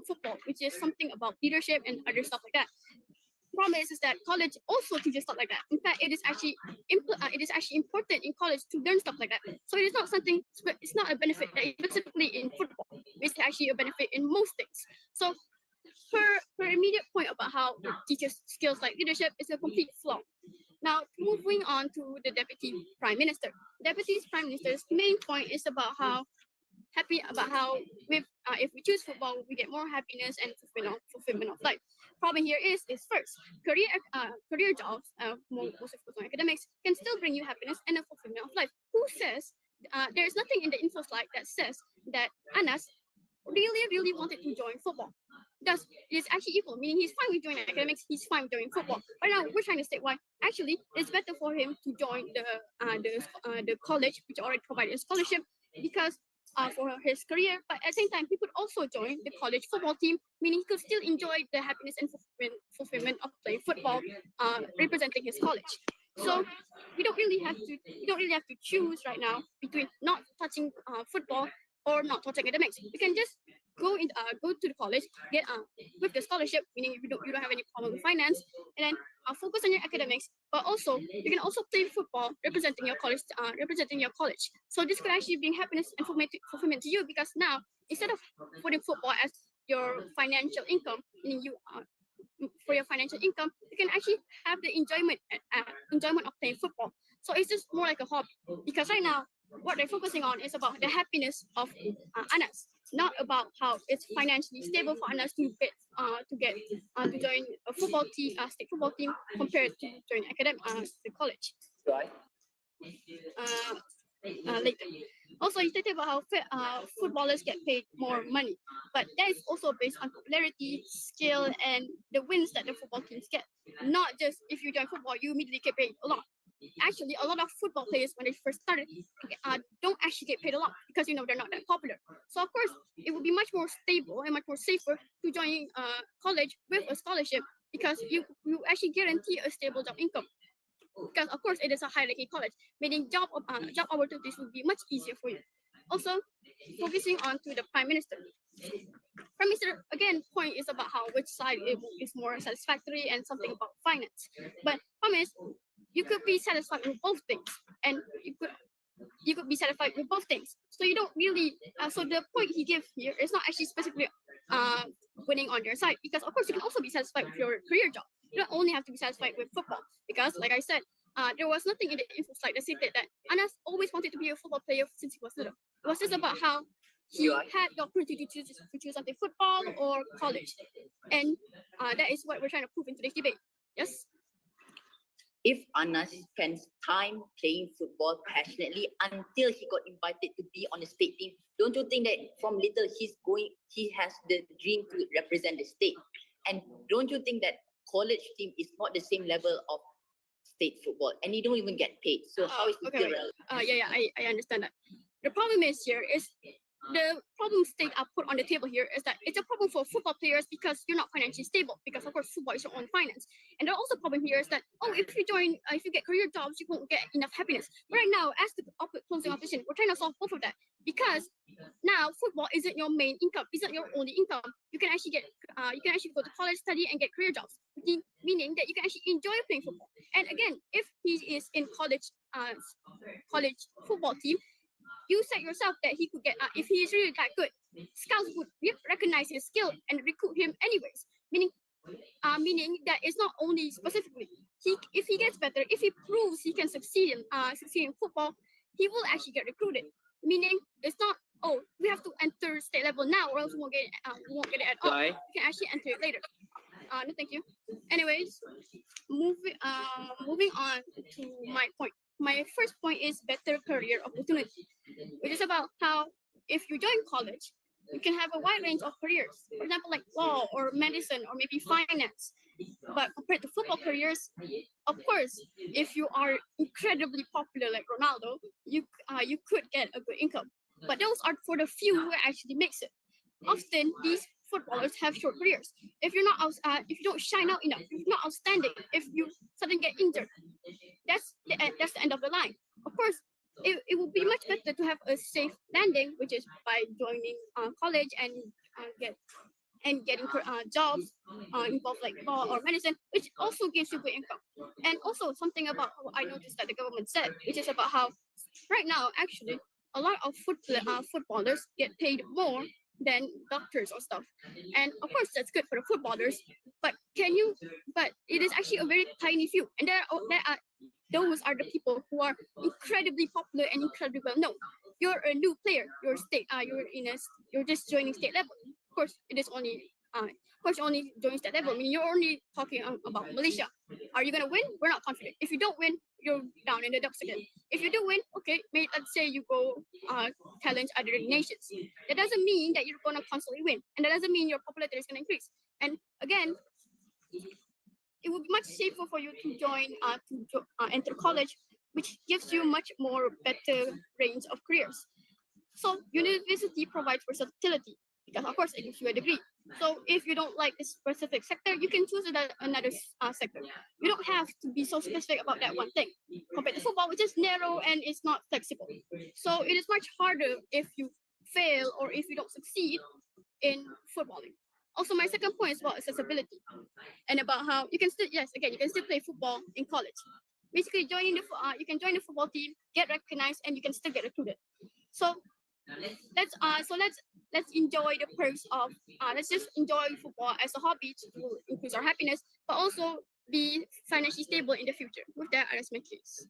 football, which is something about leadership and other stuff like that. Problem is that college also teaches stuff like that. In fact, it is actually important in college to learn stuff like that. So it is not something. It's not a benefit that is specifically in football. It's actually a benefit in most things. So her immediate point about how it teaches skills like leadership is a complete flaw. Now, moving on to the Deputy Prime Minister. Deputy Prime Minister's main point is about how if we choose football, we get more happiness and fulfillment of life. Problem here is first, career jobs, most focused on academics, can still bring you happiness and a fulfillment of life. Who says there is nothing in the info slide that says that Anas really wanted to join football? Thus, it's actually equal, meaning he's fine with joining academics, he's fine with joining football. Right now, we're trying to state why actually it's better for him to join the college, which already provided a scholarship, because for his career, but at the same time, he could also join the college football team, meaning he could still enjoy the happiness and fulfillment of playing football, representing his college. So we don't really have to choose right now between not touching football or not touching academics. We can just go to the college, get with the scholarship, meaning you don't have any problem with finance, and then focus on your academics. But also you can also play football representing your college. So this could actually bring happiness and fulfillment to you, because now instead of putting football as your financial income, meaning for your financial income, you can actually have the enjoyment of playing football. So it's just more like a hobby, because right now what they're focusing on is about the happiness of Anas, not about how it's financially stable for Anas to join a football team, state football team, compared to join the college. Later. Also, he stated about how footballers get paid more money, but that is also based on popularity, skill, and the wins that the football teams get. Not just if you join football, you immediately get paid a lot. actually a lot of football players when they first started don't actually get paid a lot because they're not that popular. So of course it would be much more stable and much more safer to join college with a scholarship because you actually guarantee a stable job income. Because of course it is a hierarchy college, meaning job opportunities will be much easier for you. Also, focusing on to the Prime Minister. Prime Minister again point is about how which side is more satisfactory and something about finance. But Prime Minister, you could be satisfied with both things, and you could be satisfied with both things. So you don't really. So the point he gives here is not actually specifically winning on your side, because of course you can also be satisfied with your career job. You don't only have to be satisfied with football, because like I said, there was nothing in the info slide that stated that Anas always wanted to be a football player since he was little. It was just about how he had the opportunity to choose something football or college, and that is what we're trying to prove in today's debate. Yes. If Anas spends time playing football passionately until he got invited to be on the state team, don't you think that from little he has the dream to represent the state? And don't you think that college team is not the same level of state football, and you don't even get paid? So how is it okay, relevant? I understand that. The problem is here is the problem state I put on the table here is that it's a problem for football players because you're not financially stable, because of course football is your own finance. And the also problem here is that if you get career jobs, you won't get enough happiness. But right now, as the closing opposition, we're trying to solve both of that, because now football isn't your main income, isn't your only income. You can actually go to college, study, and get career jobs, meaning that you can actually enjoy playing football. And again, if he is in college football team, you said yourself that he could get if he is really that good, scouts would recognize his skill and recruit him anyways. Meaning that it's not only specifically if he gets better, if he proves he can succeed in football, he will actually get recruited. Meaning it's not we have to enter state level now or else we won't get it at all. You can actually enter it later. No, thank you. Anyways, moving on to my point. My first point is better career opportunity, which is about how if you join college, you can have a wide range of careers. For example, like law or medicine or maybe finance. But compared to football careers, of course, if you are incredibly popular like Ronaldo, you could get a good income. But those are for the few who actually makes it. Often these footballers have short careers. If you don't shine out enough, if you're not outstanding, if you suddenly get injured, that's the end of the line. Of course, it would be much better to have a safe landing, which is by joining college and getting jobs involved like law or medicine, which also gives you good income. And also something about what I noticed that the government said, which is about how right now actually a lot of footballers get paid more than doctors or stuff. And of course that's good for the footballers, but it is actually a very tiny few. And those are the people who are incredibly popular and incredibly well known. You're a new player, you're just joining state level. Of course, it is only you're only joining state level. I mean, you're only talking about Malaysia. Are you gonna win? We're not confident. If you don't win, you're down in the dumps again. If you do win, okay, let's say you go challenge other nations. That doesn't mean that you're gonna constantly win, and that doesn't mean your popularity is gonna increase. And again, it would be much safer for you to enter college, which gives you much more better range of careers. So university provides versatility because of course it gives you a degree. So if you don't like this specific sector, you can choose another sector. You don't have to be so specific about that one thing. Compared to football, which is narrow and it's not flexible. So it is much harder if you fail or if you don't succeed in footballing. Also, my second point is about accessibility and about how you can still play football in college. Basically, you can join the football team, get recognized, and you can still get recruited. So let's enjoy the perks of let's just enjoy football as a hobby to increase our happiness, but also be financially stable in the future. With that, I rest my case.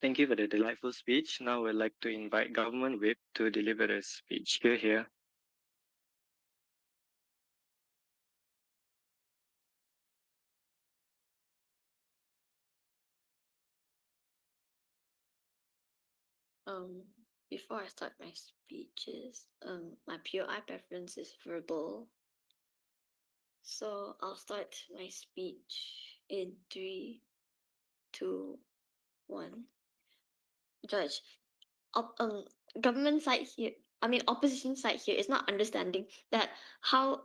Thank you for the delightful speech. Now we'd like to invite Government Whip to deliver the speech. Here. Before I start my speeches, my POI preference is verbal. So I'll start my speech in 3, 2, 1. Judge, government side here, I mean opposition side here is not understanding that how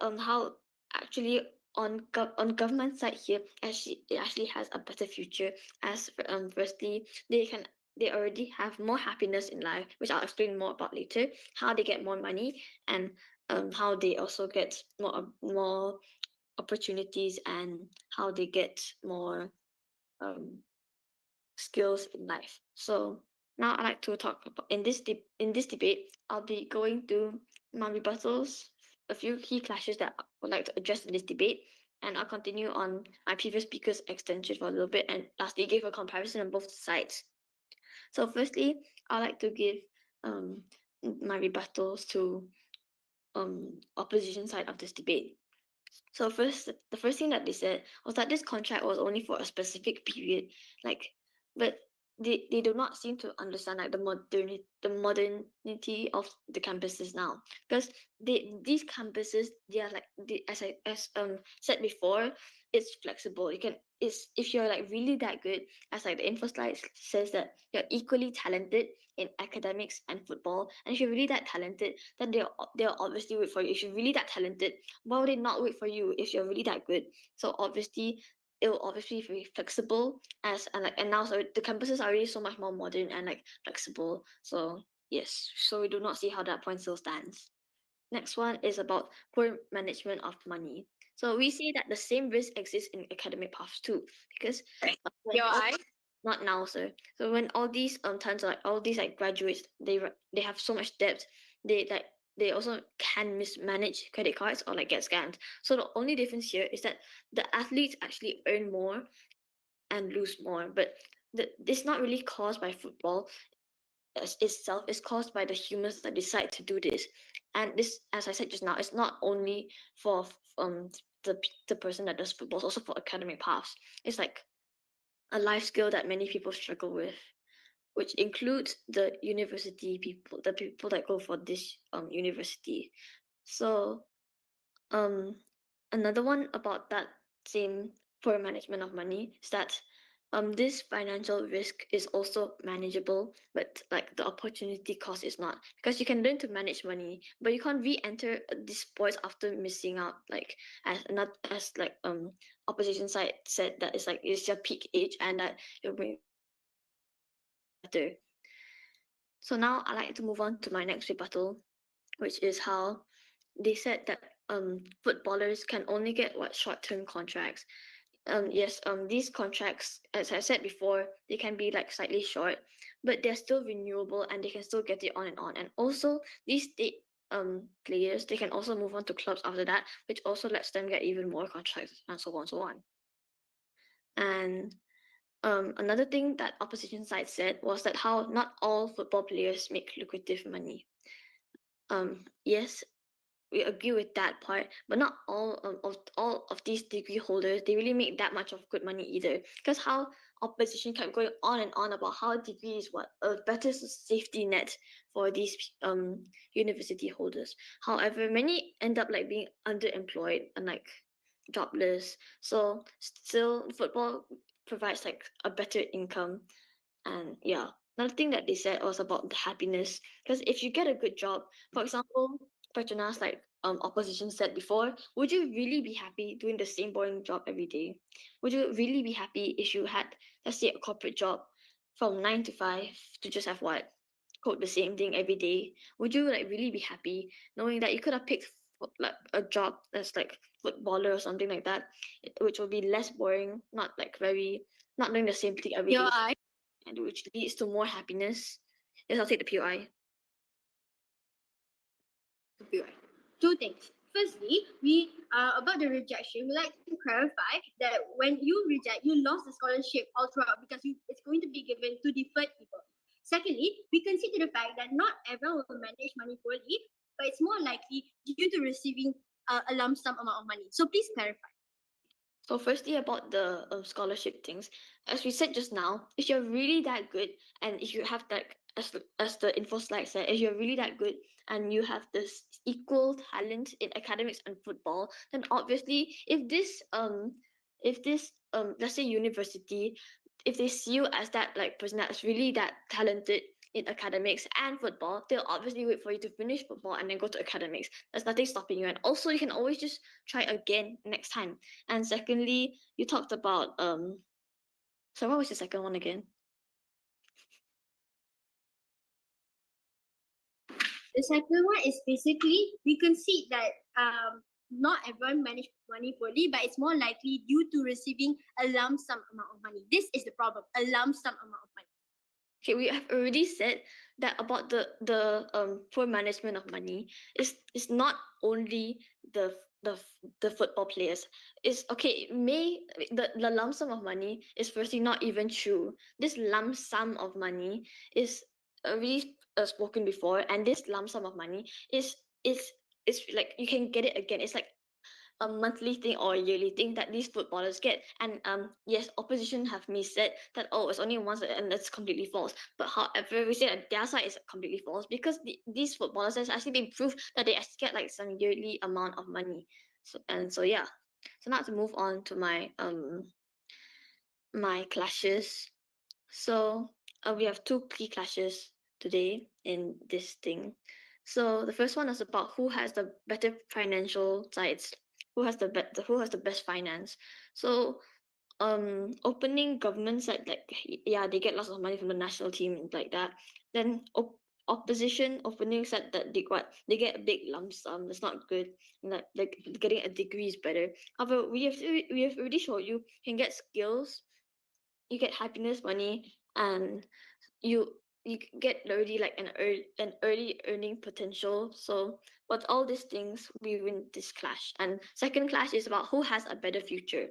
actually on government side here actually it actually has a better future as firstly they already have more happiness in life, which I'll explain more about later, how they get more money, and how they also get more opportunities, and how they get more um skills in life. So now I like to talk about in this debate. I'll be going to my rebuttals, a few key clashes that I would like to address in this debate, and I'll continue on my previous speaker's extension for a little bit, and lastly give a comparison on both sides. So firstly, I like to give um my rebuttals to opposition side of this debate. So the first thing that they said was that this contract was only for a specific period, like, but they do not seem to understand like the modernity of the campuses now, because these campuses, they are like as said before, it's flexible. You can it's if you're like really that good, as like the info slide says, that you're equally talented in academics and football, and if you're really that talented, then they'll obviously wait for you. If you're really that talented, why would they not wait for you if you're really that good? So obviously it will obviously be very flexible, as and now so the campuses are already so much more modern and like flexible. So yes, so we do not see how that point still stands. Next one is about poor management of money. So we see that the same risk exists in academic paths too, because when Your all eye. not now, sir. So when all these turns like all these like graduates, they have so much debt, they also can mismanage credit cards or like get scammed. So the only difference here is that the athletes actually earn more and lose more, but it's not really caused by football itself. Is caused by the humans that decide to do this, and this, as I said just now, it's not only for the person that does football, it's also for academic paths. It's like a life skill that many people struggle with, which includes the university people, the people that go for this university. So um another one about that same poor management of money is that this financial risk is also manageable, but like the opportunity cost is not, because you can learn to manage money, but you can't re-enter these sports after missing out, like as not as like opposition side said, that it's like it's your peak age and that it'll be better. So now I like to move on to my next rebuttal, which is how they said that footballers can only get what short-term contracts. Yes, these contracts, as I said before, they can be like slightly short, but they're still renewable and they can still get it on and on. And also these state players, they can also move on to clubs after that, which also lets them get even more contracts and so on and so on. And another thing that opposition side said was that how not all football players make lucrative money. Yes, we agree with that part, but not all of these degree holders, they really make that much of good money either. Because how opposition kept going on and on about how degree is what a better safety net for these university holders. However, many end up like being underemployed and like jobless. So still, football provides like a better income. And yeah, another thing that they said was about the happiness. Because if you get a good job, for example, Petronas, like opposition said before, would you really be happy doing the same boring job every day? Would you really be happy if you had, let's say, a corporate job from 9 to 5 to just have what? Code the same thing every day? Would you like really be happy knowing that you could have picked like a job that's like footballer or something like that, which will be less boring, not like very, not doing the same thing every Your day, eye. and which leads to more happiness? Yes, I'll take the POI. Two things. Firstly, we about the rejection, we like to clarify that when you reject, you lost the scholarship all throughout because it's going to be given to deferred people. Secondly, we consider the fact that not everyone will manage money poorly, but it's more likely due to receiving a lump sum amount of money. So please clarify. So firstly, about the scholarship things, as we said just now, if you're really that good, and if you have like as the info slide said, if you're really that good and you have this equal talent in academics and football, then obviously if this let's say university, if they see you as that like person that's really that talented in academics and football, they'll obviously wait for you to finish football and then go to academics. There's nothing stopping you. And also you can always just try again next time. And secondly, you talked about so what was the second one again? The second one is basically we concede that not everyone manage money poorly, but it's more likely due to receiving a lump sum amount of money. This is the problem, a lump sum amount of money. Okay, we have already said that about the poor management of money is not only the football players. It's okay, the lump sum of money is firstly not even true. This lump sum of money is already spoken before, and this lump sum of money is like you can get it again. It's like a monthly thing or a yearly thing that these footballers get. And yes, opposition have me said that oh it's only once, and that's completely false. But however, we say that their side is completely false because these footballers has actually been proved that they actually get like some yearly amount of money. So yeah. So now to move on to my clashes. So we have two key clashes today in this thing. So the first one is about who has the better financial sides, who has the best finance. So opening government side, like yeah, they get lots of money from the national team and like that. Then opposition opening said that they get a big lump sum. That's not good. Like getting a degree is better. However, we have already showed you can get skills, you get happiness money, and you get already like an early earning potential. So with all these things we win this clash. And second clash is about who has a better future.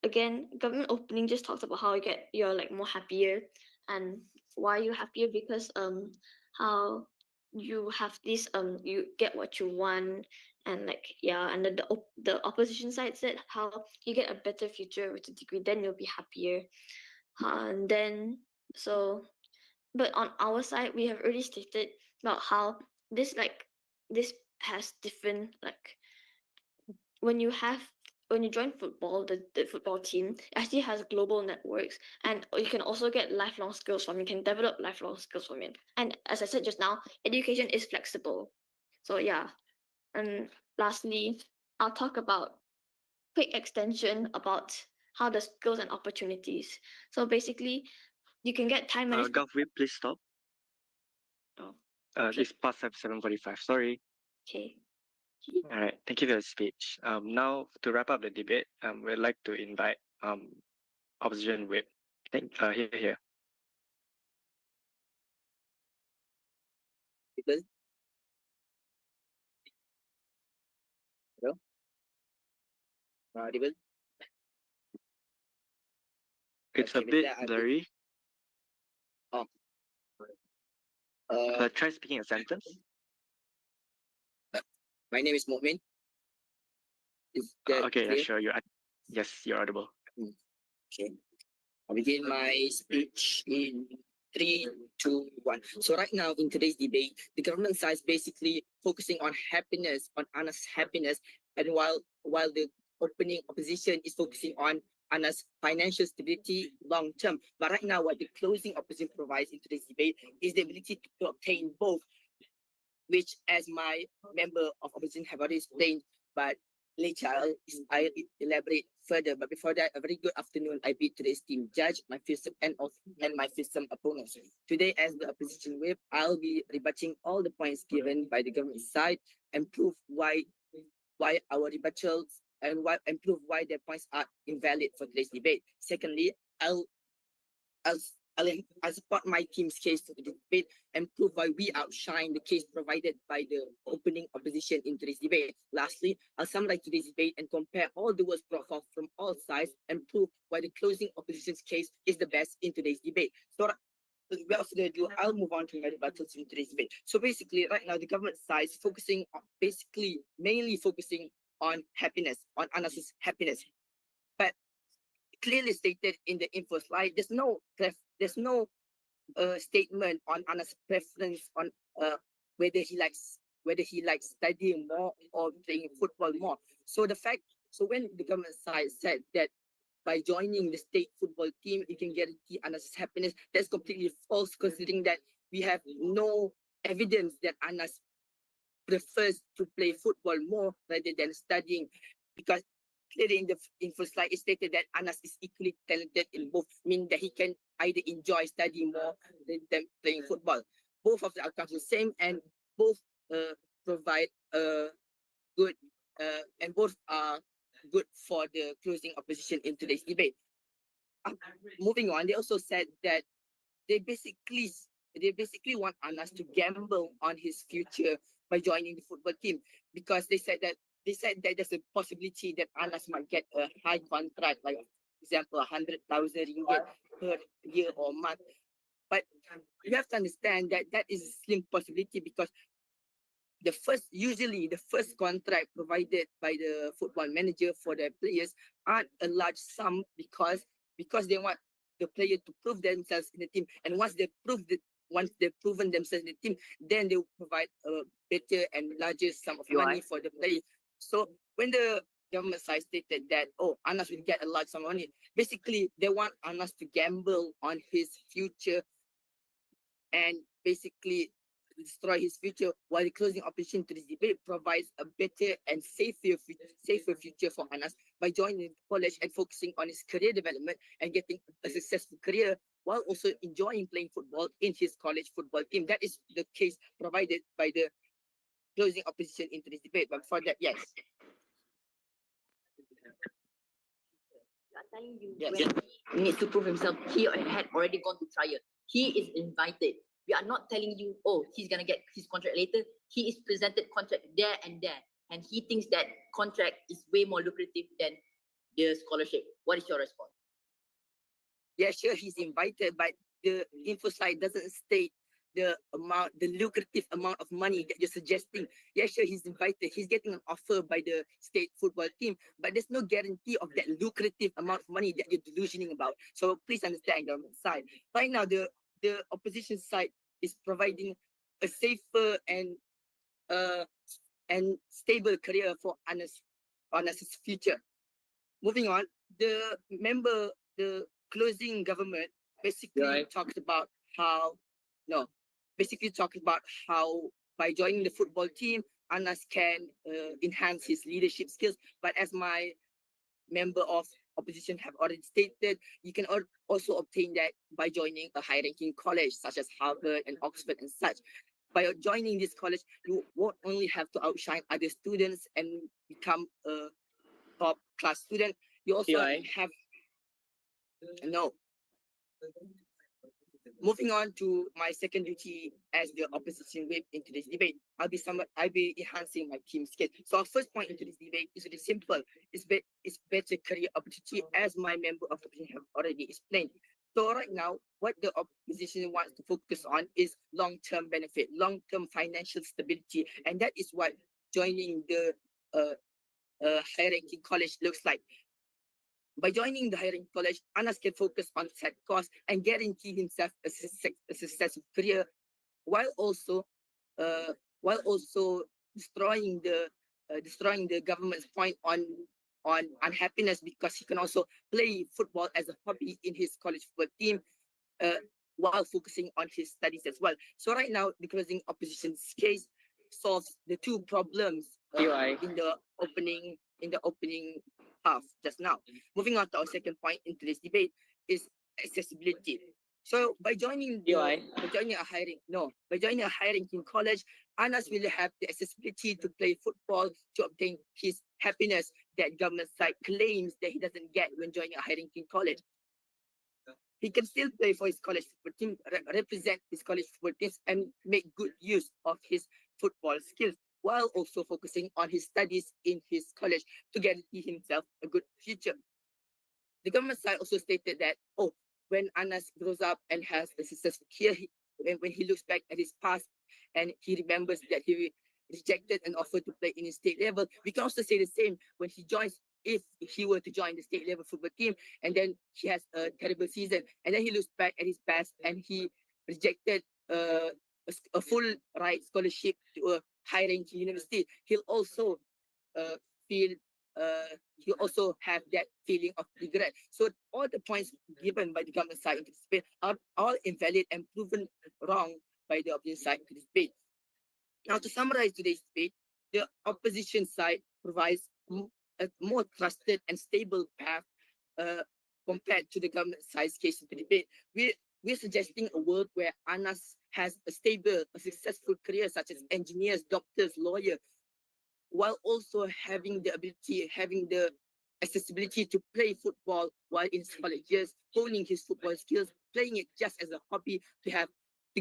Again, government opening just talks about how you're like more happier. And why you happier? Because how you have this you get what you want. And like yeah, and the opposition side said how you get a better future with a degree, then you'll be happier. And then so but on our side we have already stated about how this like this has different like when you have when you join football, the football team actually has global networks, and you can also get lifelong skills from it. You can develop lifelong skills from it. And as I said just now, education is flexible. So yeah. And lastly, I'll talk about quick extension about how the skills and opportunities. So basically you can get time management. Govwip, please stop. Oh, okay. It's past 7:45. Sorry. Okay. All right. Thank you for the speech. Now to wrap up the debate, we'd like to invite opposition whip. Here. People. Hello? Audible? It's Okay, a bit with that, I think- blurry. Oh. Try speaking a sentence. My name is Mu'min. Is that Okay, yeah, clear? sure. Yes, you're audible. Okay. I'll begin my speech in 3, 2, 1. So right now in today's debate, the government side is basically focusing on happiness, on Anna's happiness, and while the opening opposition is focusing on Anna's financial stability long term. But right now, what the closing opposition provides in today's debate is the ability to obtain both, which as my member of opposition have already explained, but later I'll elaborate further. But before that, a very good afternoon. I bid to the esteemed judge, my fearsome and my fearsome opponents. Today, as the opposition whip, I'll be rebutting all the points given by the government side and prove why our rebuttals and prove why their points are invalid for today's debate. Secondly, I'll support my team's case for the debate and prove why we outshine the case provided by the opening opposition in today's debate. Lastly, I'll summarize today's debate and compare all the words brought forth from all sides and prove why the closing opposition's case is the best in today's debate. So without further ado, I'll move on to my rebuttals in today's debate. So basically, right now, the government side is focusing on mainly focusing on happiness, on Anas's happiness. But clearly stated in the info slide, there's no statement on Anna's preference on whether he likes studying more or playing football more. So when the government side said that by joining the state football team, you can guarantee Anas' happiness, that's completely false, considering that we have no evidence that Anas prefers to play football more rather than studying, because clearly in the info slide it stated that Anas is equally talented in both, meaning that he can either enjoy studying more than playing football. Both of the outcomes are the same, and both provide good and both are good for the closing opposition in today's debate. Moving on, they also said that they basically want Anas to gamble on his future by joining the football team, because they said that there's a possibility that Anas might get a high contract, like for example 100,000 ringgit per year or month. But you have to understand that that is a slim possibility, because usually the first contract provided by the football manager for their players aren't a large sum, because they want the player to prove themselves in the team, and once they've proven themselves in the team, then they will provide a better and larger sum of money for the player. So when the government side stated that, oh, Anas will get a large sum of money, basically they want Anas to gamble on his future and basically destroy his future, while the closing opposition to this debate provides a better and safer future for Anas by joining college and focusing on his career development and getting a successful career while also enjoying playing football in his college football team. That is the case provided by the closing opposition into this debate. But for that, yes. I'm telling you, Yes. when he needs to prove himself, he had already gone to trial. He is invited. We are not telling you, oh, he's gonna get his contract later. He is presented contract there and there, and he thinks that contract is way more lucrative than the scholarship. What is your response? Yeah, sure, he's invited, but the info slide doesn't state the lucrative amount of money that you're suggesting. Yeah, sure, he's invited. He's getting an offer by the state football team, but there's no guarantee of that lucrative amount of money that you're delusioning about. So please understand the side. Right now, the opposition side is providing a safer and stable career for Anas's future. Moving on, the closing government basically talked about how by joining the football team, Anas can enhance his leadership skills. But as my member of opposition have already stated, you can also obtain that by joining a high-ranking college such as Harvard and Oxford and such. By joining this college, you won't only have to outshine other students and become a top class student, you also have Moving on to my second duty as the opposition whip in today's debate, I'll be enhancing my team skills. So our first point in today's debate is really simple. It's better career opportunity, as my member of opposition have already explained. So right now, what the opposition wants to focus on is long-term benefit, long-term financial stability, and that is what joining the high-ranking college looks like. By joining the high-ranking college, Anas can focus on set costs and guarantee himself a successful career, while also destroying the government's point on unhappiness, because he can also play football as a hobby in his college football team, while focusing on his studies as well. So right now, the closing opposition's case solves the two problems in the opening half just now. Moving on to our second point in today's debate is accessibility. So by joining a high-ranking college, Anas will have the accessibility to play football to obtain his happiness that government side claims that he doesn't get when joining a high-ranking college. He can still play for his college football team, represent his college football teams, and make good use of his football skills, while also focusing on his studies in his college to guarantee himself a good future. The government side also stated that, when Anas grows up and has a successful career, when he looks back at his past and he remembers that he rejected an offer to play in his state level, we can also say the same when he joins, if he were to join the state level football team and then he has a terrible season and then he looks back at his past and he rejected a full right scholarship to a high-ranking university, he'll also feel he'll also have that feeling of regret. So all the points given by the government side in this debate are all invalid and proven wrong by the opposition side to this debate. Now, to summarize today's debate, the opposition side provides a more trusted and stable path compared to the government side's case in the debate. We're suggesting a world where Anas has a stable, a successful career, such as engineers, doctors, lawyers, while also having the ability, having the accessibility to play football while in his college years, honing his football skills, playing it just as a hobby to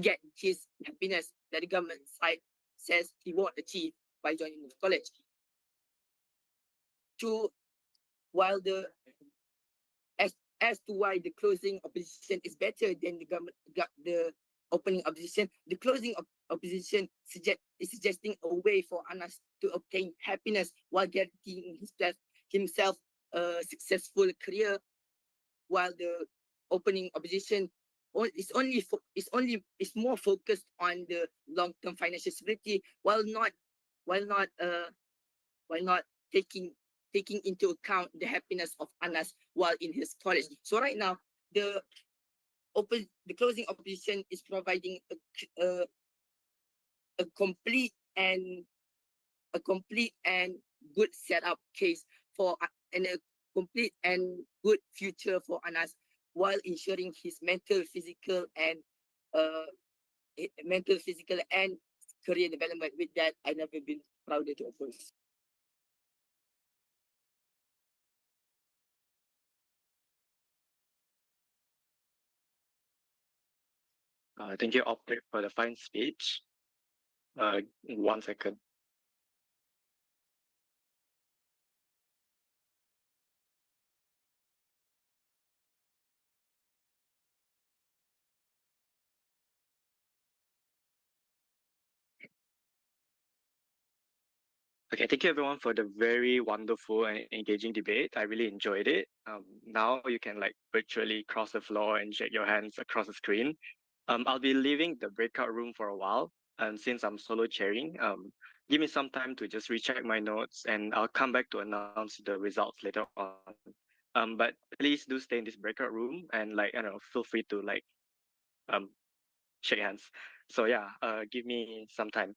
get his happiness that the government side says he won't achieve by joining the college. While the as to why the closing opposition is better than the opening opposition, the closing opposition is suggesting a way for Anas to obtain happiness while guaranteeing himself a successful career, while the opening opposition is more focused on the long-term financial stability while not taking into account the happiness of Anas while in his college. So right now, the closing opposition is providing a complete and good setup case for and a complete and good future for Anas while ensuring his mental, physical, and career development. With that, I've never been prouder to oppose. Thank you, Optic, for the fine speech. 1 second. Okay, thank you everyone for the very wonderful and engaging debate. I really enjoyed it. Now you can like virtually cross the floor and shake your hands across the screen. I'll be leaving the breakout room for a while, and since I'm solo chairing, give me some time to just recheck my notes, and I'll come back to announce the results later on. But please do stay in this breakout room, and like I don't know, feel free to like um shake hands. So yeah, give me some time.